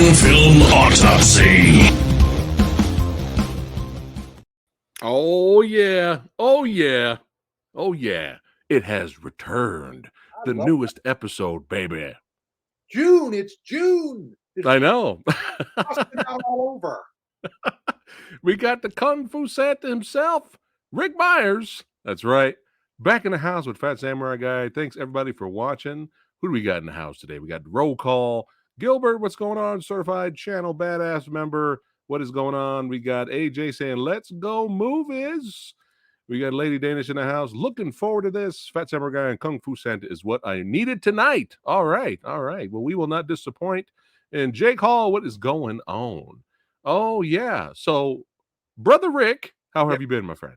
American Film Autopsy. Oh, yeah. Oh, yeah. Oh, yeah. It has returned. The newest episode, baby. June. It's June. It's I know. busting out all over. We got the Kung Fu Santa himself, Rick Myers. That's right. Back in the house with Fat Samurai Guy. Thanks, everybody, for watching. Who do we got in the house today? We got Roll Call. Gilbert, what's going on? Certified Channel Badass member. What is going on? We got AJ saying, let's go movies. We got Lady Danish in the house. Looking forward to this. Fat Samurai Guy and Kung Fu Santa is what I needed tonight. All right. All right. Well, we will not disappoint. And Jake Hall, what is going on? Oh, yeah. So, Brother Rick, how have you been, my friend?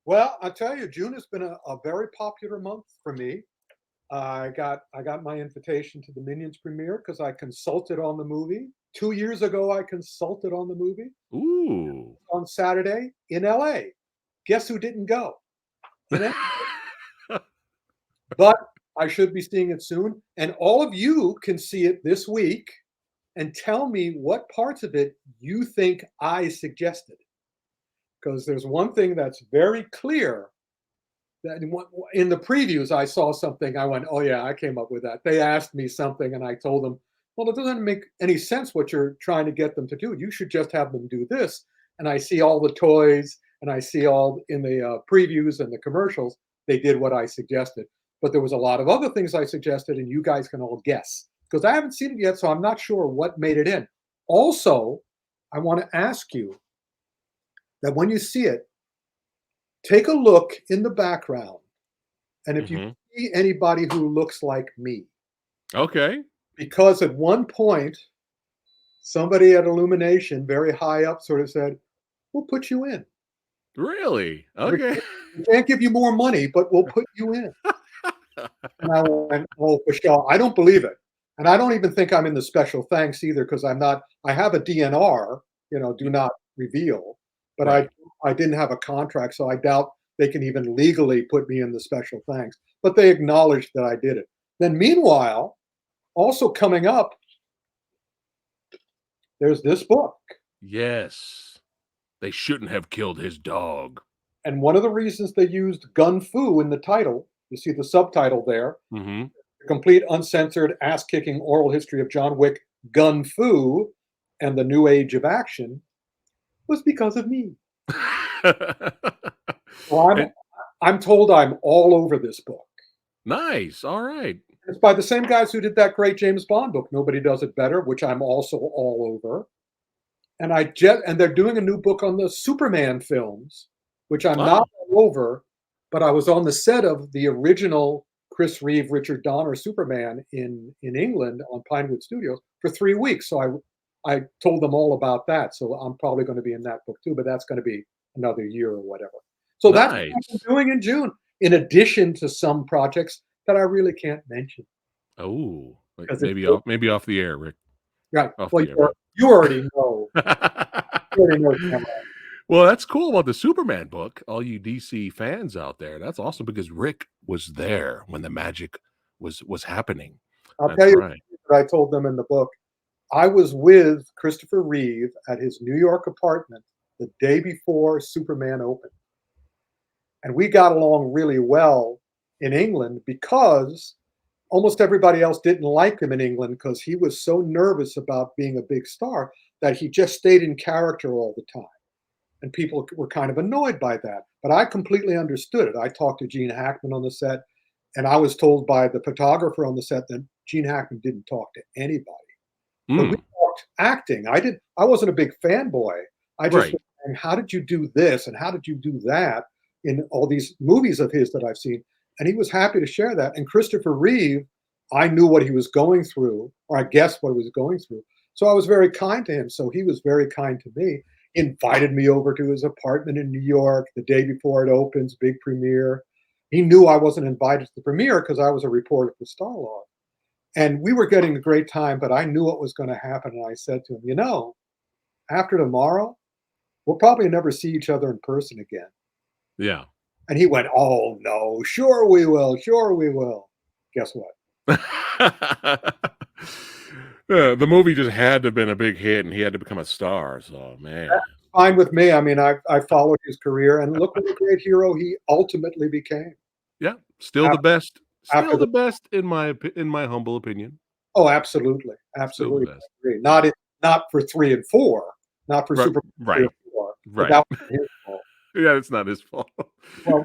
Well, I tell you, June has been a very popular month for me. I got my invitation to the Minions premiere because I consulted on the movie. 2 years ago, I consulted on the movie. Ooh. On Saturday in LA. Guess who didn't go? But I should be seeing it soon. And all of you can see it this week and tell me what parts of it you think I suggested. Because there's one thing that's very clear that in the previews, I saw something. I went, oh, yeah, I came up with that. They asked me something and I told them, well, it doesn't make any sense what you're trying to get them to do. You should just have them do this. And I see all the toys and I see all in the previews and the commercials, they did what I suggested. But there was a lot of other things I suggested and you guys can all guess because I haven't seen it yet. So I'm not sure what made it in. Also, I want to ask you that when you see it, take a look in the background. And if you see anybody who looks like me. Okay. Because at one point, somebody at Illumination, very high up, sort of said, we'll put you in. Really? Okay. We can't give you more money, but we'll put you in. And I went, oh, for sure. I don't believe it. And I don't even think I'm in the special thanks either because I'm not. I have a DNR, do not reveal. But right. I didn't have a contract, so I doubt they can even legally put me in the special thanks. But they acknowledged that I did it. Then meanwhile, also coming up, there's this book. Yes. They shouldn't have killed his dog. And one of the reasons they used Gun Fu in the title, you see the subtitle there, The Complete Uncensored Ass-Kicking Oral History of John Wick, Gun Fu, and the New Age of Action, was because of me. So I'm told I'm all over this book. Nice. All right. It's by the same guys who did that great James Bond book, Nobody Does It Better, which I'm also all over. And they're doing a new book on the Superman films, which I'm not all over, but I was on the set of the original Chris Reeve, Richard Donner Superman in England on Pinewood Studios for 3 weeks. So I told them all about that. So I'm probably going to be in that book too, but that's going to be another year or whatever. So that's what I'm doing in June, in addition to some projects that I really can't mention. Oh, maybe off the air, Rick. Right. Well, you already know. Well, that's cool about the Superman book. All you DC fans out there, that's awesome because Rick was there when the magic was happening. I'll tell you what I told them in the book. I was with Christopher Reeve at his New York apartment the day before Superman opened. And we got along really well in England because almost everybody else didn't like him in England because he was so nervous about being a big star that he just stayed in character all the time. And people were kind of annoyed by that. But I completely understood it. I talked to Gene Hackman on the set, and I was told by the photographer on the set that Gene Hackman didn't talk to anybody. But we talked acting. I wasn't a big fanboy. I just was saying, how did you do this and how did you do that in all these movies of his that I've seen? And he was happy to share that. And Christopher Reeve, I knew what he was going through, or I guessed what he was going through. So I was very kind to him. So he was very kind to me. He invited me over to his apartment in New York the day before it opens, big premiere. He knew I wasn't invited to the premiere because I was a reporter for Starlog. And we were getting a great time, but I knew what was going to happen. And I said to him, after tomorrow, we'll probably never see each other in person again. Yeah. And he went, oh, no, sure we will. Sure we will. Guess what? Yeah, the movie just had to have been a big hit, and he had to become a star. So, man, Fine with me. I mean, I followed his career, and look what a great hero he ultimately became. yeah, still the After, best. after Still the the best in my humble opinion. Oh, absolutely, Still the absolutely best. agree. Not for 3 and 4, not for Right, Super 3 right, or 4, but right. that was his fault. Yeah, it's not his fault.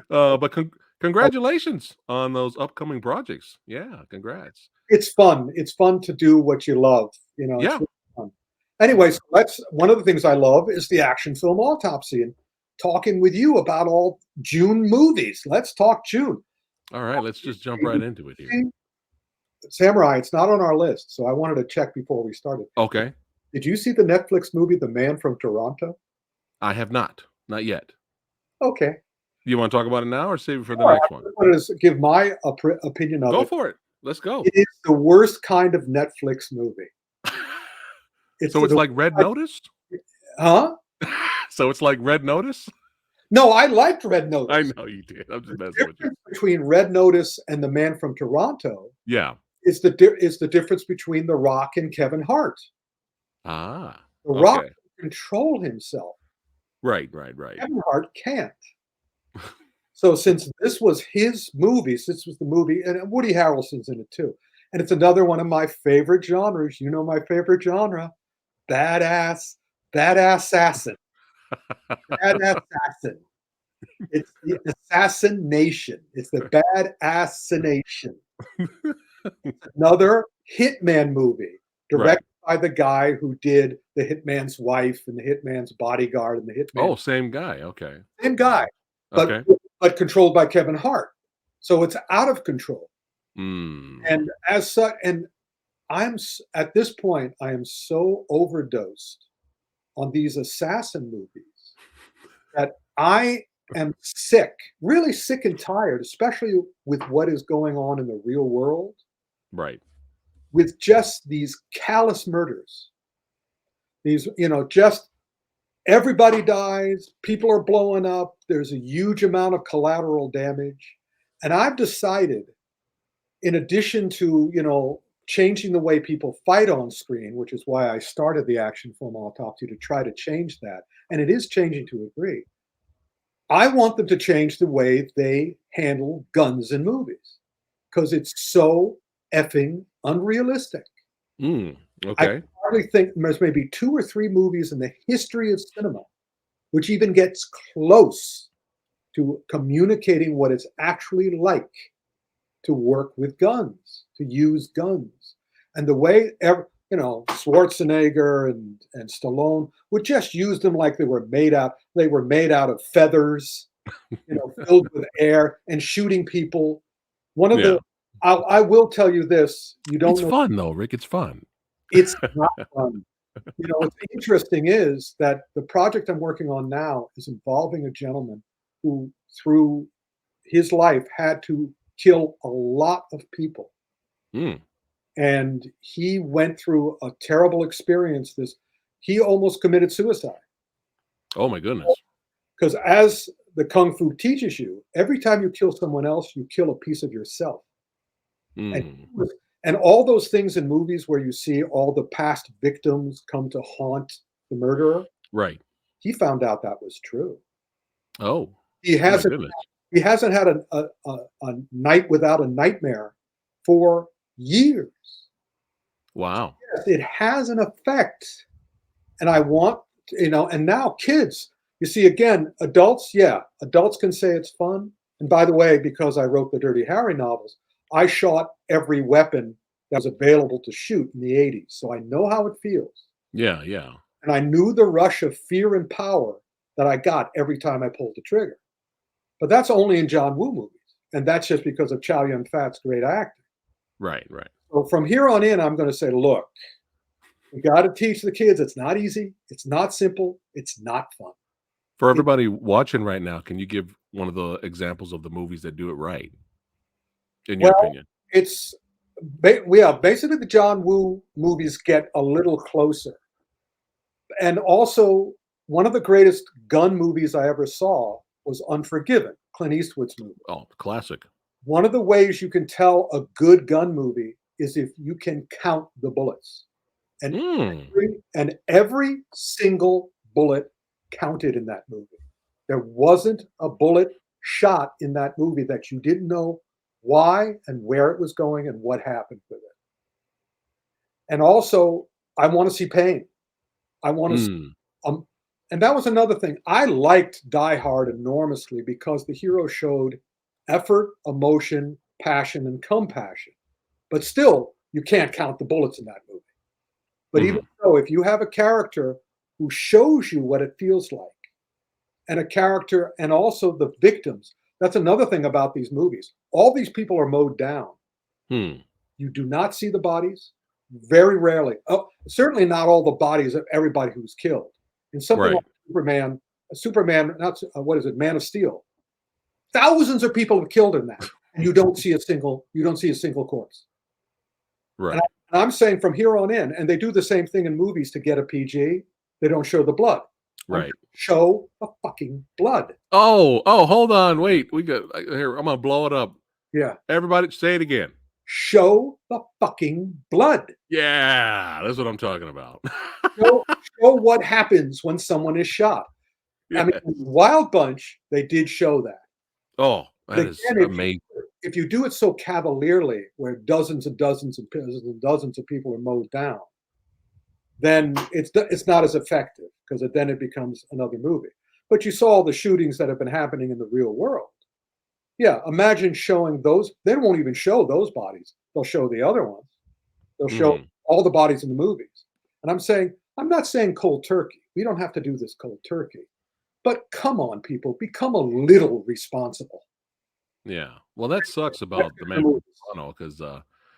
Well, But congratulations on those upcoming projects. Yeah, congrats. it's fun. It's fun to do what you love. It's Yeah, really fun. Anyway, yeah. so let's one of the things I love is the action film autopsy and talking with you about all June movies. Let's talk June. All right, let's just jump right into it here. See, Samurai, it's not on our list, so I wanted to check before we started. Okay, Did you see the Netflix movie The Man from Toronto? I have not yet. Okay. You want to talk about it now or save it for the Sure. next I one? just wanted to give my opinion of Go it. for it. Let's go. It is the worst kind of Netflix movie. It's So it's the like Red Notice? huh? So it's like Red Notice? No, I liked Red I Notice. know you did. I'm just The messing with you. difference between Red Notice and The Man from Toronto Yeah. is the difference between The Rock and Kevin Hart. Ah, The Rock okay. can control himself. Right. Kevin Hart can't. So since this was his movie, this was the movie, and Woody Harrelson's in it too. And it's another one of my favorite genres. You know my favorite genre, badass, badass assassin, badass assassin. It's the assassination. It's the bad assassination. Another Hitman movie Right. directed by the guy who did The Hitman's Wife and The Hitman's Bodyguard and The Hitman. Oh, same guy. Okay. Same guy, but Okay. controlled by Kevin Hart. So it's out of control. Mm. And as such, and at this point, I am so overdosed on these assassin movies that I am sick, really sick and tired, especially with what is going on in the real world, Right. with just these callous murders. These, just everybody dies, people are blowing up, there's a huge amount of collateral damage. And I've decided, in addition to, changing the way people fight on screen, which is why I started the action film autopsy to try to change that. And it is changing to a degree. I want them to change the way they handle guns in movies because it's so effing unrealistic. Mm. I Okay. hardly think there's maybe 2 or 3 movies in the history of cinema which even gets close to communicating what it's actually like to work with guns, to use guns. And the way Schwarzenegger and Stallone would just use them like they were made out of feathers, filled with air and shooting people. One of Yeah. the I will tell you this, you don't It's know, fun though, Rick. It's fun. it's not fun. What's interesting is that the project I'm working on now is involving a gentleman who, through his life, had to kill a lot of people. Mm. And he went through a terrible experience. He almost committed suicide Oh my goodness. because, as the Kung Fu teaches you, every time you kill someone else, you kill a piece of yourself. And Mm. and all those things in movies where you see all the past victims come to haunt the murderer, Right. he found out that was true. Oh. He Oh my hasn't goodness. he hasn't had a night without a nightmare for years. Wow. Yes, it has an effect, and I want and now kids, you see, again, adults, yeah, adults can say it's fun. And by the way, because I wrote the Dirty Harry novels, I shot every weapon that was available to shoot in the 80s, so I know how it feels. Yeah. And I knew the rush of fear and power that I got every time I pulled the trigger. But that's only in John Woo movies, and that's just because of Chow Yun-fat's great acting. Right. So from here on in, I'm going to say, look, we got to teach the kids. It's not easy. It's not simple. It's not fun. For It, everybody watching right now, can you give one of the examples of the movies that do it right, in your well, opinion? it's basically the John Woo movies get a little closer, and also one of the greatest gun movies I ever saw was Unforgiven, Clint Eastwood's movie. Oh, classic. One of the ways you can tell a good gun movie is if you can count the bullets. And Mm. every single bullet counted in that movie. There wasn't a bullet shot in that movie that you didn't know why and where it was going and what happened with it. And also, I want to see pain. I want to see, Mm. um, and that was another thing. I liked Die Hard enormously because the hero showed effort, emotion, passion, and compassion. But still, you can't count the bullets in that movie. But even Mhm. so, if you have a character who shows you what it feels like, and a character, and also the victims, that's another thing about these movies. All these people are mowed down. Hmm. You do not see the bodies, very rarely. Oh, certainly not all the bodies of everybody who's killed. In something like Right. Superman, not what is it, Man of Steel. Thousands of people have killed in that, and you don't see a single corpse. And, Right. I'm saying from here on in, and they do the same thing in movies to get a PG. They don't show the blood. Right. Show the fucking blood. Oh, hold on. Wait. We got here. I'm gonna blow it up. Yeah. Everybody say it again. Show the fucking blood. Yeah, that's what I'm talking about. Show, show what happens when someone is shot. I mean, Yeah. Wild Bunch, they did show that. Oh, But that is again, amazing. if you do it so cavalierly, where dozens and dozens and dozens and dozens of people are mowed down, then it's not as effective because then it becomes another movie. But you saw all the shootings that have been happening in the real world. Yeah, imagine showing those. They won't even show those bodies. They'll show the other ones. They'll show Mhm. all the bodies in the movies. And I'm not saying cold turkey. We don't have to do this cold turkey. But come on, people, become a little responsible. Yeah. Well, that sucks That's about the the Man from movies. Toronto because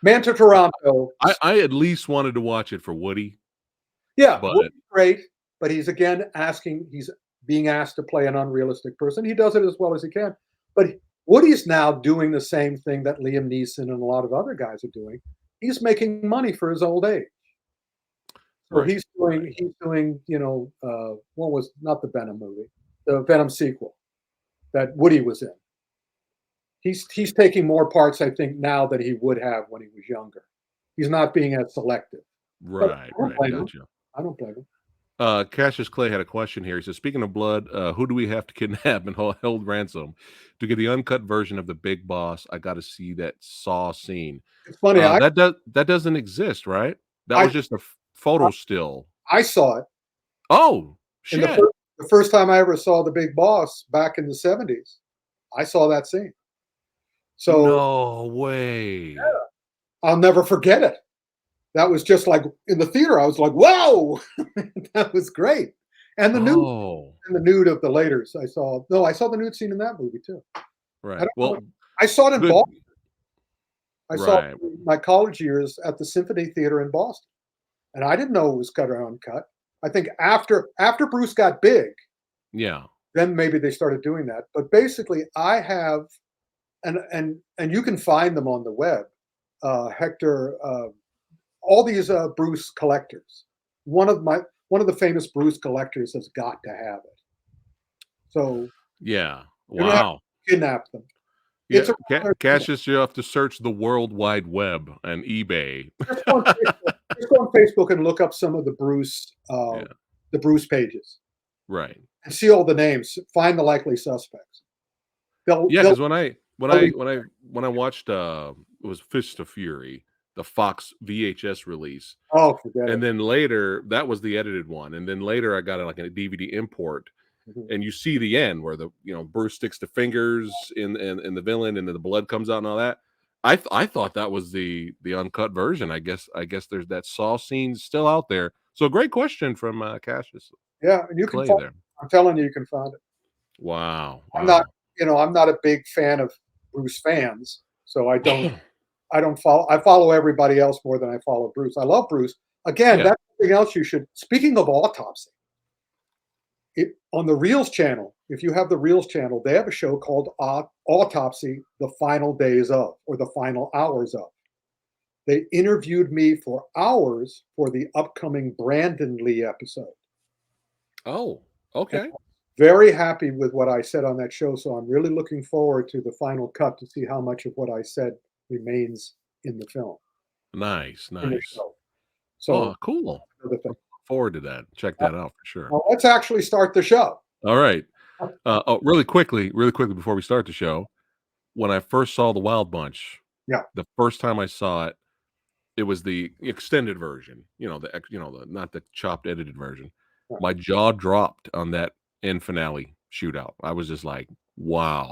Man to Toronto. I at least wanted to watch it for Woody, Yeah, but Woody's great, but he's being asked to play an unrealistic person. He does it as well as he can. But Woody's now doing the same thing that Liam Neeson and a lot of other guys are doing. He's making money for his old age. So right, right. he's doing, what was not the Venom movie, the Venom sequel that Woody was in. He's taking more parts, I think, now than he would have when he was younger. He's not being as selective. But Right, I don't right. blame him. Gotcha. I don't blame him. Cassius Clay had a question here. He says, "Speaking of blood, who do we have to kidnap and hold ransom to get the uncut version of the Big Boss? I got to see that Saw scene. It's funny. That doesn't exist, right? That I was just a photo still. I saw it Oh in shit! the first time I ever saw the Big Boss back in the 70s. I saw that scene. So No way! I'll never forget it. That was just like in the theater. I was like, "Whoa, that was great!" And Oh, the nude of the laters. I saw the nude scene in that movie too. I right. don't know. Well, I saw it in good. Boston. I saw it Right. in my college years at the Symphony Theater in Boston, and I didn't know it was cut or uncut. I think after Bruce got big, Yeah. then maybe they started doing that. But basically, I have, and you can find them on the web. Hector, all these Bruce collectors. One of the famous Bruce collectors has got to have it. So Yeah. you don't have Wow. to kidnap them. It's Yeah. around their Cassius, you have to search the World Wide Web and eBay. Just go on Facebook. Just go on Facebook and look up some of Yeah. the Bruce pages, Right. and see all the names. Find the likely suspects. They'll Yeah, they'll because when I watched it was Fist of Fury, the Fox VHS release, oh, forget and it. then later that was the edited one, and then later I got like a DVD import, Mhm. and you see the end where the Bruce sticks the fingers in the villain, and then the blood comes out and all that. I thought that was the uncut version. I guess there's that Saw scene still out there. So great question from Cassius Yeah, and you can Clay find there. I'm telling you, you can find it. Wow, I'm not wow. I'm not a big fan of Bruce fans, so I don't follow I follow everybody else more than I follow Bruce. I love Bruce. Again, Yeah. that's something else you should speaking of autopsy, on the Reels channel, if you have the Reels channel, they have a show called Autopsy: The Final Days of, or The Final Hours of. They interviewed me for hours for the upcoming Brandon Lee episode. Oh, And okay. I'm very happy with what I said on that show. So I'm really looking forward to the final cut to see how much of what I said remains in the film, Nice, in the nice. show. So, Oh, cool. another thing. Look forward to that. Check that out for sure. Now let's actually start the show. All right. Really quickly before we start the show, when I first saw the Wild Bunch, Yeah. the first time I saw it, it was the extended version. Not the chopped edited version. Right. My jaw dropped on that end finale shootout. I was just like, wow.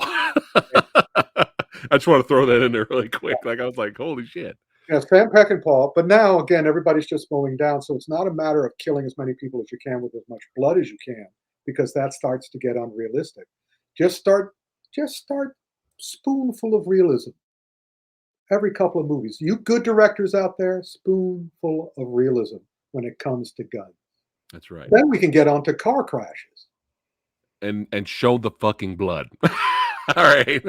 I just want to throw that in there really quick. Like I was like, holy shit. Yeah, Sam Peckinpah. But now, again, everybody's just mowing down. So it's not a matter of killing as many people as you can with as much blood as you can, because that starts to get unrealistic. Just start spoonful of realism. Every couple of movies. You good directors out there, spoonful of realism when it comes to guns. That's right. Then we can get on to car crashes. And show the fucking blood. All right.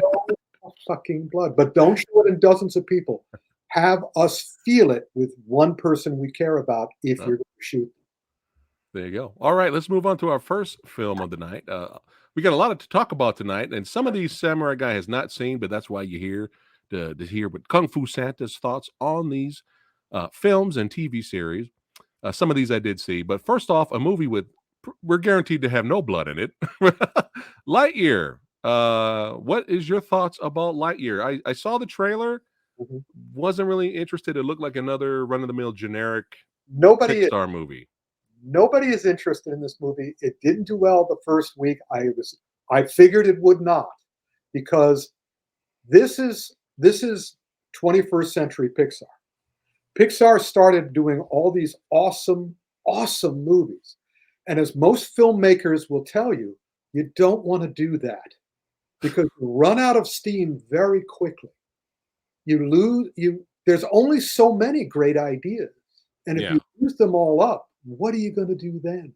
Fucking blood. But don't show it in dozens of people. Have us feel it with one person we care about if you're going to shoot. There you go. All right, let's move on to our first film of the night. We got a lot to talk about tonight, and some of these Samurai Guy has not seen, but that's why you're here to hear what Kung Fu Santa's thoughts on these films and TV series. Some of these I did see, but first off, a movie with we're guaranteed to have no blood in it. Lightyear. What is your thoughts about Lightyear? I saw the trailer. Mhm. Wasn't really interested. It looked like another run-of-the-mill generic Nobody Pixar movie. is interested in this movie. It didn't do well the first week. I figured it would not, because this is 21st century Pixar. Pixar started doing all these awesome movies. And as most filmmakers will tell you, you don't want to do that, because you run out of steam very quickly. There's only so many great ideas. And if you use them all up, what are you going to do then?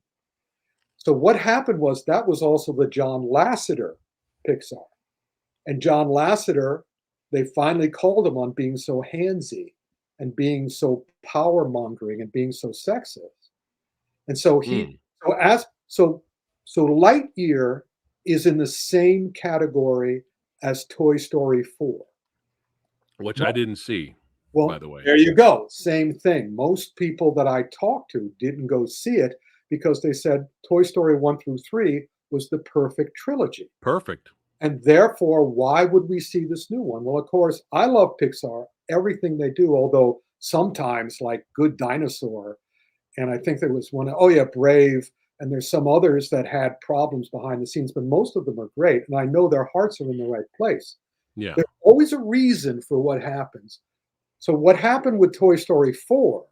So what happened was, that was also the John Lasseter Pixar. And John Lasseter, they finally called him on being so handsy and being so power mongering and being so sexist. And so so Lightyear is in the same category as Toy Story 4. Which I didn't see, Well, by the way. there you go. Same thing. Most people that I talked to didn't go see it because they said Toy Story 1 through 3 was the perfect trilogy. Perfect. And therefore, why would we see this new one? Well, of course, I love Pixar, everything they do, although sometimes, like Good Dinosaur, and I think there was one, Brave, and there's some others that had problems behind the scenes, but most of them are great. And I know their hearts are in the right place. Yeah. There's always a reason for what happens. So what happened with Toy Story 4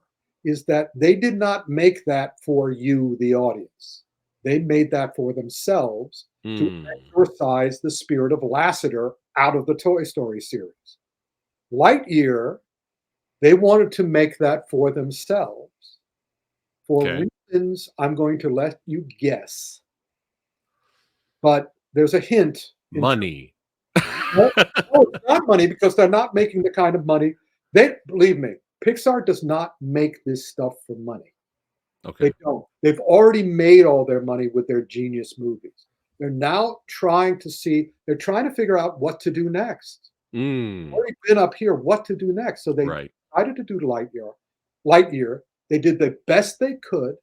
is that they did not make that for you, the audience. They made that for themselves to exorcise the spirit of Lasseter out of the Toy Story series. Lightyear, they wanted to make that for themselves. For reasons I'm going to let you guess. But there's a hint. Money. No, it's not money, because they're not making the kind of money. Believe me, Pixar does not make this stuff for money. Okay. They don't. They've already made all their money with their genius movies. They're now trying to figure out what to do next. Already been up here, what to do next. So they decided to do Lightyear. They did the best they could.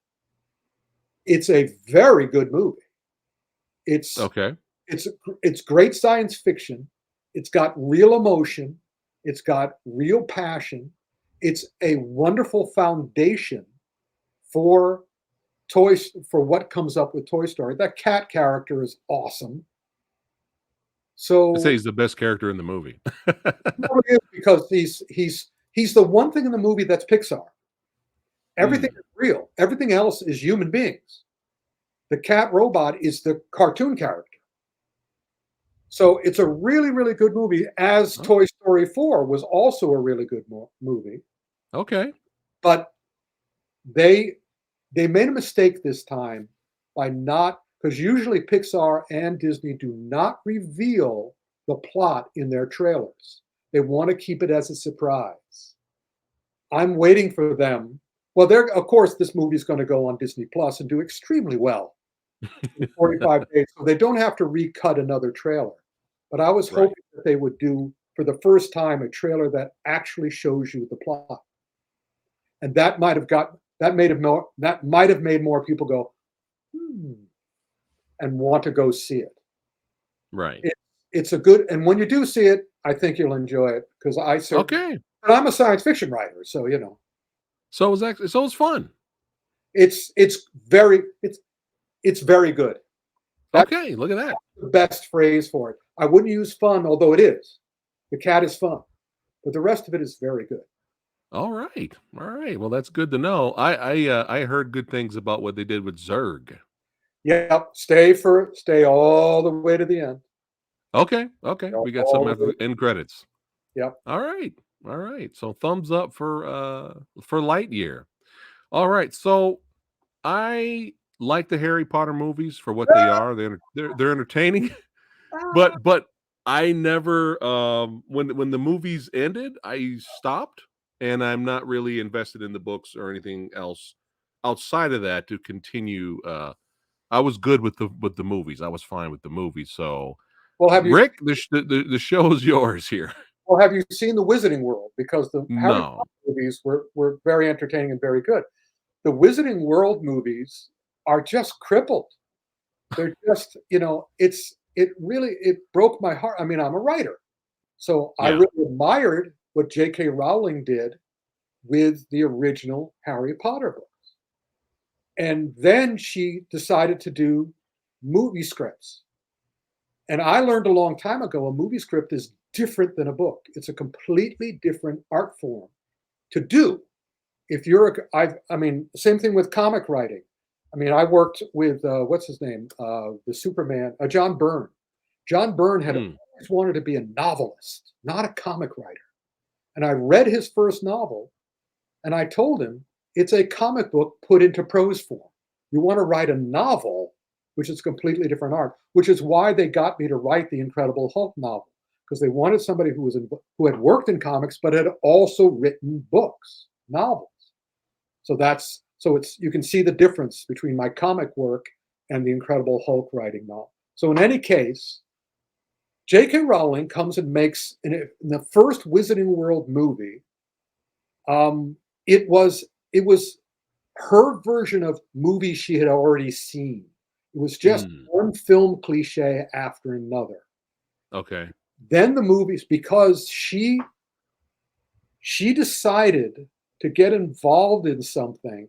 It's a very good movie. It's great science fiction. It's got real emotion. It's got real passion. It's a wonderful foundation for what comes up with Toy Story. That cat character is awesome. So I'd say he's the best character in the movie. Because he's the one thing in the movie that's Pixar. Everything is real. Everything else is human beings. The cat robot is the cartoon character. So it's a really, really good movie, as Toy Story 4 was also a really good movie. Okay. But they made a mistake this time by not, because usually Pixar and Disney do not reveal the plot in their trailers. They want to keep it as a surprise. I'm waiting for them. Well, of course, this movie is going to go on Disney Plus and do extremely well in 45 days, so they don't have to recut another trailer. But I was hoping that they would do, for the first time, a trailer that actually shows you the plot. and that might have made more people go, hmm, and want to go see it. Right. It's a good, and when you do see it, I think you'll enjoy it because Okay. but I'm a science fiction writer, so So it's fun. it's very it's very good. That's Okay. Look at that. the best phrase for it. I wouldn't use fun, although it is. The cat is fun, but the rest of it is very good. All right. All right. Well, that's good to know. I heard good things about what they did with Zurg. Yep, stay all the way to the end. Okay. Okay. We got All something the way. after the end credits. Yep. All right. All right. So thumbs up for Lightyear. All right. So I like the Harry Potter movies for what they are. They're entertaining, but I never when the movies ended, I stopped, and I'm not really invested in the books or anything else outside of that to continue. I was good with the movies. I was fine with the movies. So Well, Rick, the show is yours here. have you seen the Wizarding World? Because the Harry No. Potter movies were very entertaining and very good. The Wizarding World movies are just crippled. They're just, it broke my heart. I mean, I'm a writer, so I Yeah. really admired what J.K. Rowling did with the original Harry Potter books. And then she decided to do movie scripts. And I learned a long time ago a movie script is different than a book. It's a completely different art form to do. If you're, I mean, same thing with comic writing. I mean, I worked with what's his name, the Superman, John Byrne. John Byrne had Hmm. always wanted to be a novelist, not a comic writer. And I read his first novel, and I told him it's a comic book put into prose form. You want to write a novel, which is completely different art, which is why they got me to write the Incredible Hulk novel, because they wanted somebody who had worked in comics but had also written books, novels. So it's you can see the difference between my comic work and the Incredible Hulk writing novel. So in any case, J.K. Rowling comes and makes in the first Wizarding World movie. It was her version of movies she had already seen. It was just one film cliche after another. Okay. Then the movies, because she decided to get involved in something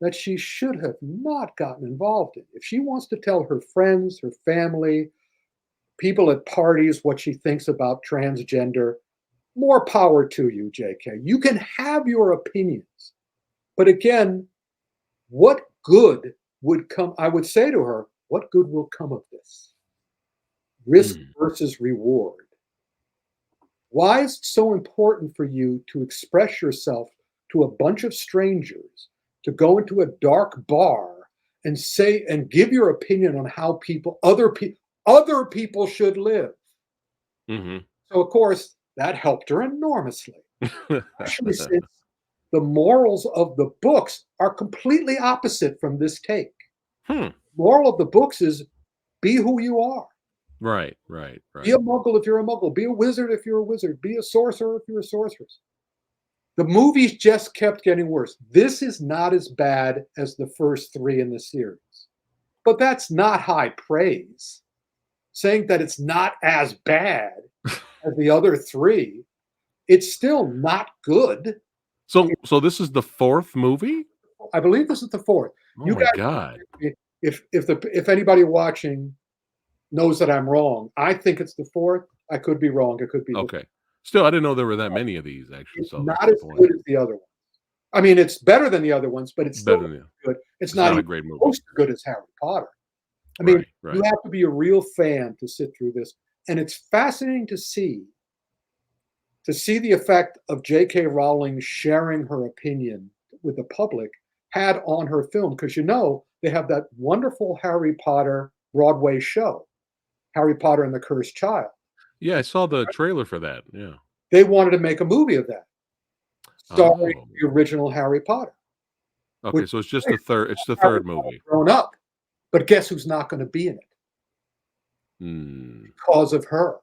that she should have not gotten involved in. If she wants to tell her friends, her family, people at parties what she thinks about transgender, more power to you, JK. You can have your opinions. But again, what good would come? I would say to her, what good will come of this? Risk versus reward. Why is it so important for you to express yourself to a bunch of strangers, to go into a dark bar and say and give your opinion on how other people should live? So of course that helped her enormously. Actually, since the morals of the books are completely opposite from this take. Moral of the books is be who you are. Right. Be a muggle if you're a muggle. Be a wizard if you're a wizard. Be a sorcerer if you're a sorceress. The movies just kept getting worse. This is not as bad as the first three in the series. But that's not high praise. Saying that it's not as bad as the other three, it's still not good. So this is the fourth movie? I believe this is the fourth. Oh You my guys, God. if anybody watching knows that I'm wrong, I think it's the fourth. I could be wrong. It could be Okay. Still, I didn't know there were that many of these actually. It's So not that's as the point. good as the other ones. I mean, it's better than the other ones, but it's still Better than good. It's not not a even great movie. close to good as Harry Potter. I mean, Right. you have to be a real fan to sit through this, and it's fascinating to see the effect of J.K. Rowling sharing her opinion with the public had on her film, because they have that wonderful Harry Potter Broadway show, Harry Potter and the Cursed Child. Yeah, I saw the trailer for that. Yeah. They wanted to make a movie of that, starring Oh. the original Harry Potter. Okay, so it's just the third. It's the third movie. Grown up, but guess who's not going to be in it because of her?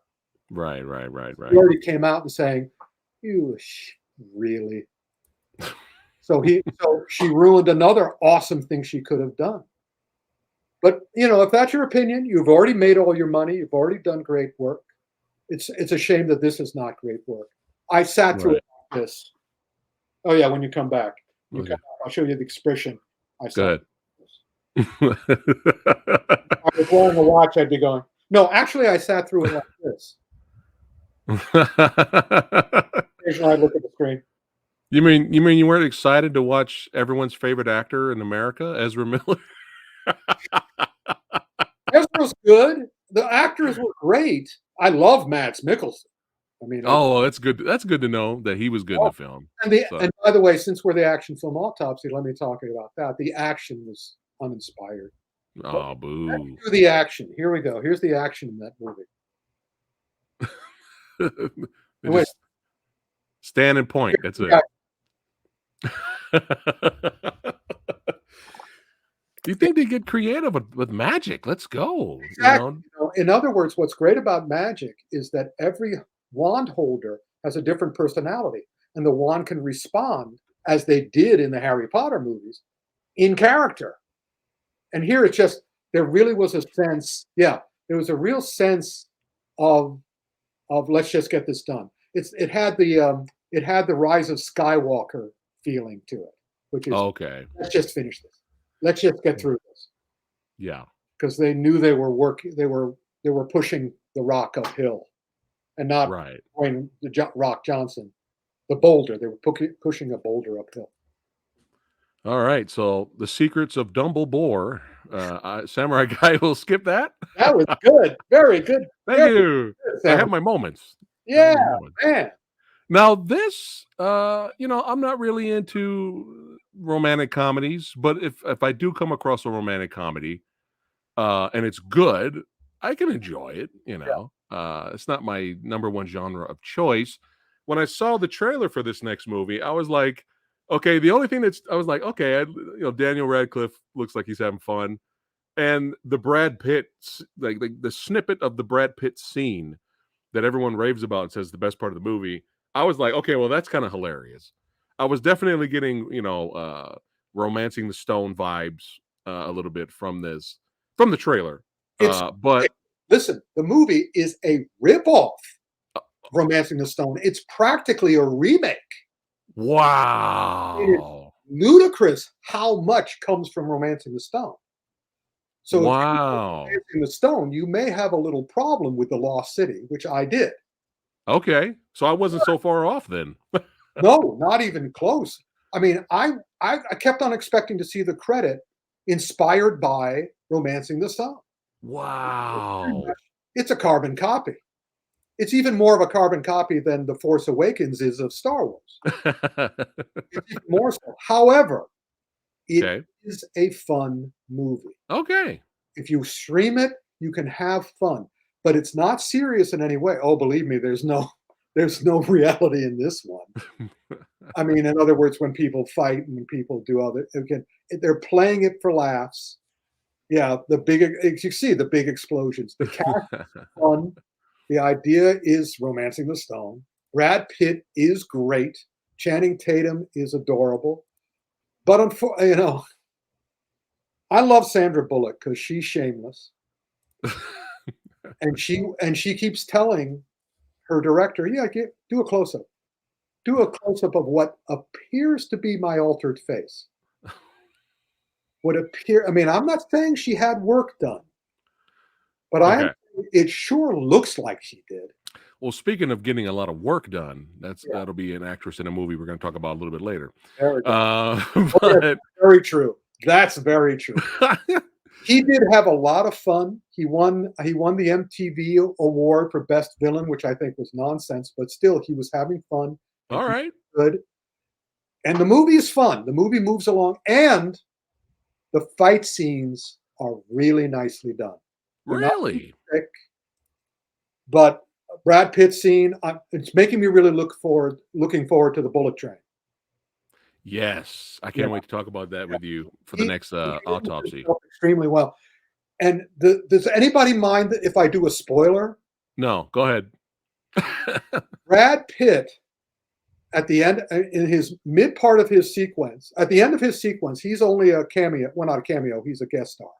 Right. He already came out and saying, "You really So she ruined another awesome thing she could have done. But if that's your opinion, you've already made all your money. You've already done great work. It's a shame that this is not great work. I sat through Right. it like this. Oh yeah, when you come back, Okay. I'll show you the expression. I Go sat. ahead. If I was wearing a watch, I'd be going. No, actually, I sat through it like this. Occasionally, I look at the screen. You mean you weren't excited to watch everyone's favorite actor in America, Ezra Miller? Ezra's good. The actors were great. I love Mads Mikkelsen. I mean, Oh, that's good. That's good to know that he was good in the film. So, and by the way, since we're the action film autopsy, let me talk about that. The action was uninspired. oh, boo. Let's do the action. Here we go. Here's the action in that movie. They Wait. just stand and point. That's it. Yeah. You think they get creative with magic? Let's go. Exactly. In other words, what's great about magic is that every wand holder has a different personality, and the wand can respond as they did in the Harry Potter movies in character. And here it's just there really was a sense. Yeah, there was a real sense of let's just get this done. It had the Rise of Skywalker feeling to it, which is Okay. let's just finish this. Let's just get through this. Yeah. Because they knew they were working. They were pushing the rock uphill, and not Right. Dwayne the Rock Johnson, the boulder. They were pushing a boulder uphill. All right. So the secrets of Dumbledore. Samurai Guy will skip that. That was good. Very good. Thank Very you. good, I have my moments. yeah, man. Now this, I'm not really into romantic comedies, but if I do come across a romantic comedy, and it's good, I can enjoy it. It's not my number one genre of choice. When I saw the trailer for this next movie, I was like, okay. The only thing I was like, okay, Daniel Radcliffe looks like he's having fun, and the Brad Pitt, like the snippet of the Brad Pitt scene that everyone raves about and says the best part of the movie. I was like, okay, well, that's kind of hilarious. I was definitely getting, Romancing the Stone vibes a little bit from the trailer. But listen, the movie is a ripoff. Romancing the Stone. It's practically a remake. Wow. Ludicrous how much comes from Romancing the Stone. So wow. if Romancing the Stone, you may have a little problem with the Lost City, which I did. Okay. So I wasn't so far off then. No, not even close. I mean, I kept on expecting to see the credit inspired by Romancing the Stone. Wow. It's a carbon copy. It's even more of a carbon copy than The Force Awakens is of Star Wars. It's even more so. However, it is a fun movie. Okay. If you stream it, you can have fun, but it's not serious in any way. Oh, believe me, there's no reality in this one. I mean, in other words, when people fight and when people do they're playing it for laughs. Yeah, you see the big explosions. The cast is fun. The idea is Romancing the Stone. Brad Pitt is great. Channing Tatum is adorable. But I love Sandra Bullock because she's shameless, and she keeps telling her director, "Yeah, do a close up. Do a close up of what appears to be my altered face." I mean, I'm not saying she had work done, but it sure looks like she did. Well, speaking of getting a lot of work done, that'll be an actress in a movie we're going to talk about a little bit later. Very true. That's very true. He did have a lot of fun. He won the MTV award for Best Villain, which I think was nonsense, but still, he was having fun. All right. Good. And the movie is fun. The movie moves along, and the fight scenes are really nicely done. Really? But Brad Pitt scene, it's making me really looking forward to the Bullet Train. Yes, I can't wait to talk about that with you for the next autopsy. Extremely well. And does anybody mind if I do a spoiler? No, go ahead. Brad Pitt at the end, in his mid part of his sequence, at the end of his sequence, he's only a cameo. Well, not a cameo. He's a guest star.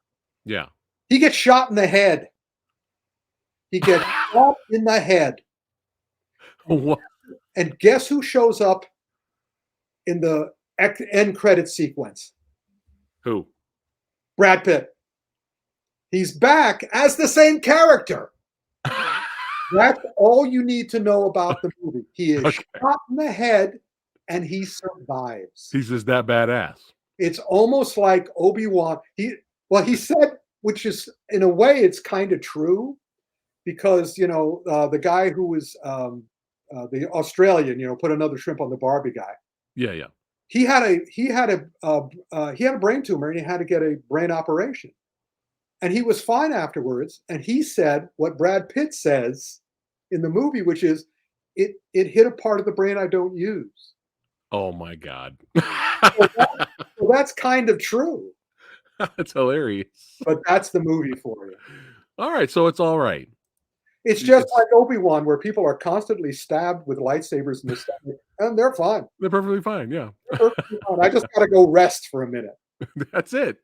Yeah. He gets shot in the head. He gets shot in the head. What? And guess who shows up in the end credit sequence? Who? Brad Pitt. He's back as the same character. That's all you need to know about the movie. He is shot in the head and he survives. He's just that badass. It's almost like Obi-Wan. He said, which is in a way, it's kind of true, because the guy who was the Australian, put another shrimp on the Barbie guy. Yeah, yeah. He had a brain tumor and he had to get a brain operation. And he was fine afterwards. And he said what Brad Pitt says in the movie, which is, it hit a part of the brain I don't use. Oh my God. So that's kind of true. That's hilarious. But that's the movie for you. All right, so it's all right. It's just like Obi-Wan, where people are constantly stabbed with lightsabers in the stomach, and they're fine. They're perfectly fine, yeah. They're perfectly fine. I just got to go rest for a minute. That's it.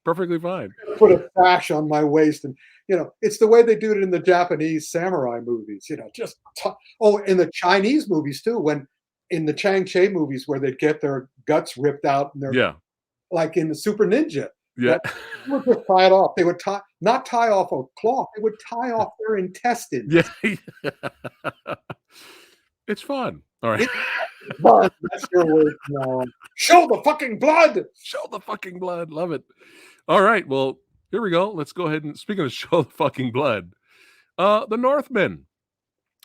Perfectly fine. Put a sash on my waist, and it's the way they do it in the Japanese samurai movies. In the Chinese movies too. When in the Chang Che movies, where they'd get their guts ripped out, and they're like in the Super Ninja. Yeah, they would just tie it off. They would not tie off a cloth. They would tie off their intestines. Yeah, it's fun. All right. Blood. That's your word now. Show the fucking blood. Show the fucking blood. Love it. All right. Well, here we go. Let's go ahead and, speaking of show the fucking blood, The Northman.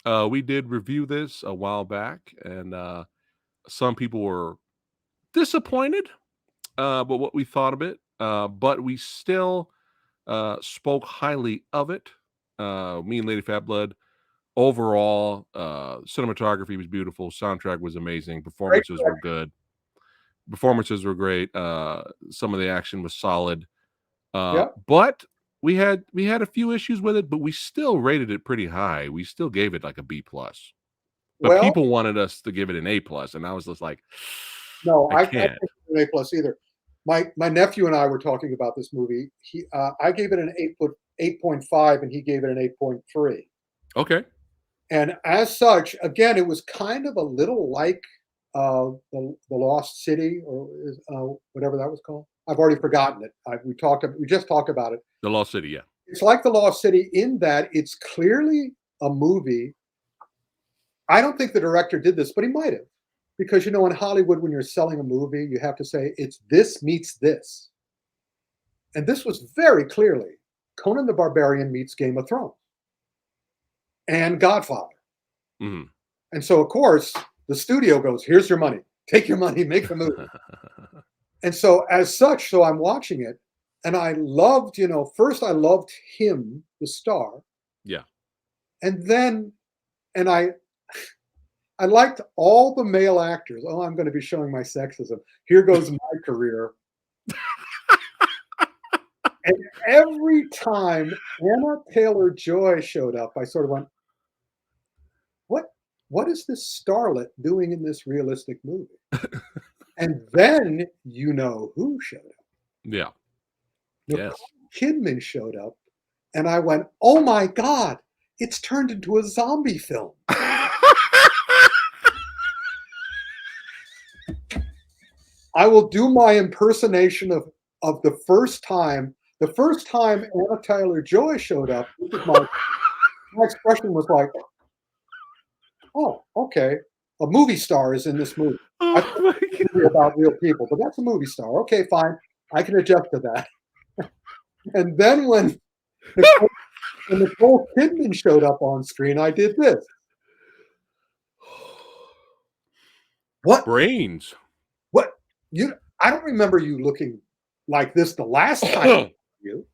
We did review this a while back, and some people were disappointed but what we thought of it. But we still spoke highly of it. Me and Lady Fat Blood. Overall, cinematography was beautiful. Soundtrack was amazing. Performances were good. Performances were great. Some of the action was solid. But we had a few issues with it, but we still rated it pretty high. We still gave it like a B+. But people wanted us to give it an A+, and I was just like, no, I can't give it an A+ either. My nephew and I were talking about this movie. I gave it an 8.5, and he gave it an 8.3. Okay. And as such, again, it was kind of a little like the Lost City, or whatever that was called. I've already forgotten it. We just talked about it. The Lost City, yeah. It's like the Lost City in that it's clearly a movie. I don't think the director did this, but he might have. Because, in Hollywood, when you're selling a movie, you have to say, it's this meets this. And this was very clearly Conan the Barbarian meets Game of Thrones. And Godfather. Mm-hmm. And so, of course, the studio goes, here's your money. Take your money, make the movie. And so, as such, so I'm watching it, and I loved, first I loved him, the star. Yeah. And then, I liked all the male actors. Oh, I'm going to be showing my sexism. Here goes my career. And every time Anna Taylor-Joy showed up, I sort of went, what is this starlet doing in this realistic movie? And then who showed up. Yeah. Nicole Kidman showed up, and I went, oh my God, it's turned into a zombie film. I will do my impersonation of the first time. The first time Anna Taylor-Joy showed up, my expression was like, oh, okay. A movie star is in this movie. I thought it was about real people, but that's a movie star. Okay, fine. I can adjust to that. And then when Nicole Kidman showed up on screen, I did this. What? Brains. What? I don't remember you looking like this the last time I saw you.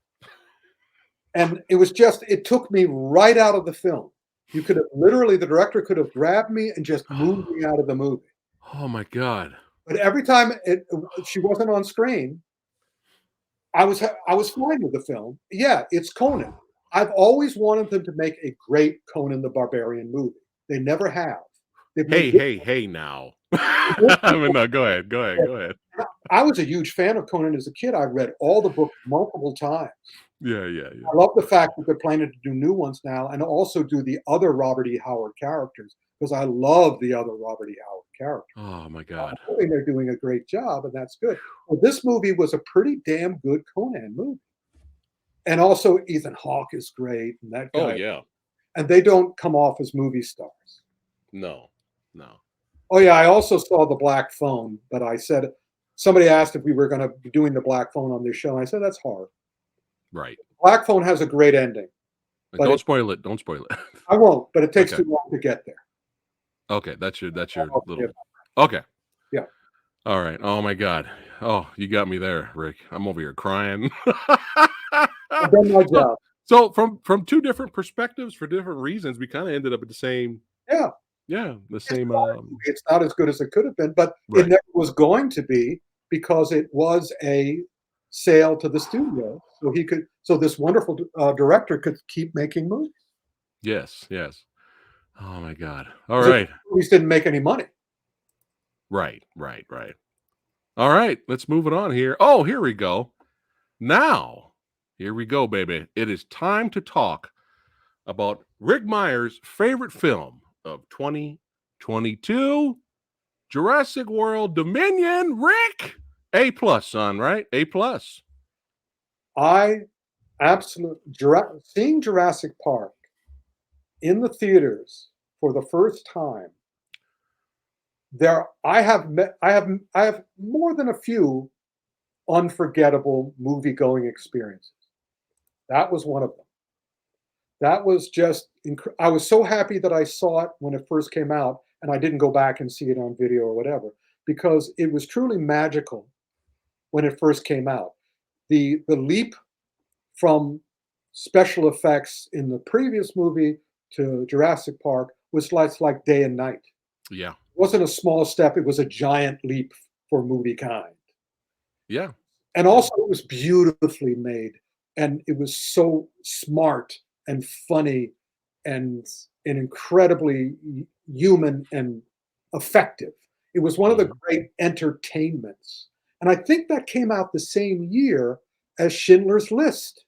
And it took me right out of the film. You could have the director could have grabbed me and just moved me out of the movie. Oh my God. But every time she wasn't on screen, I was fine with the film. Yeah, it's Conan. I've always wanted them to make a great Conan the Barbarian movie. They never have. They've Hey, made hey now. I mean, no, go ahead. I was a huge fan of Conan as a kid. I read all the books multiple times. Yeah. I love the fact that they're planning to do new ones now and also do the other Robert E. Howard characters because I love the other Robert E. Howard characters. Oh my I'm God. hoping they're doing a great job, and that's good. Well, this movie was a pretty damn good Conan movie. And also Ethan Hawke is great, and that Oh guy. yeah. And they don't come off as movie stars. No. Oh yeah, I also saw The Black Phone, but I said somebody asked if we were going to be doing The Black Phone on this show. And I said that's hard. Right. Black Phone has a great ending. But Don't spoil it. Don't spoil it. I won't, but it takes Okay. too long to get there. Okay, that's your Oh, little. yeah. Okay. Yeah. All right. Oh my God. Oh, you got me there, Rick. I'm over here crying. I've done my job. So from two different perspectives for different reasons, we kind of ended up at the same. Yeah. Yeah, the same. It's not as good as it could have been, but Right. it never was going to be because it was a sale to the studio, so this wonderful director could keep making movies. Yes. Oh my God. All 'Cause right. movies didn't make any money. Right. All right. Let's move it on here. Oh, here we go. Now, here we go, baby. It is time to talk about Rick Meyer's favorite film of 2022, Jurassic World Dominion. Rick, A+, son, right? A+. I seeing Jurassic Park in the theaters for the first time. I have more than a few unforgettable movie-going experiences. That was one of them. That was just I was so happy that I saw it when it first came out, and I didn't go back and see it on video or whatever, because it was truly magical when it first came out. The leap from special effects in the previous movie to Jurassic Park was like day and night. Yeah. It wasn't a small step, it was a giant leap for movie kind. Yeah. And also it was beautifully made, and it was so smart and funny and incredibly human and effective. It was one of the great entertainments. And I think that came out the same year as Schindler's List.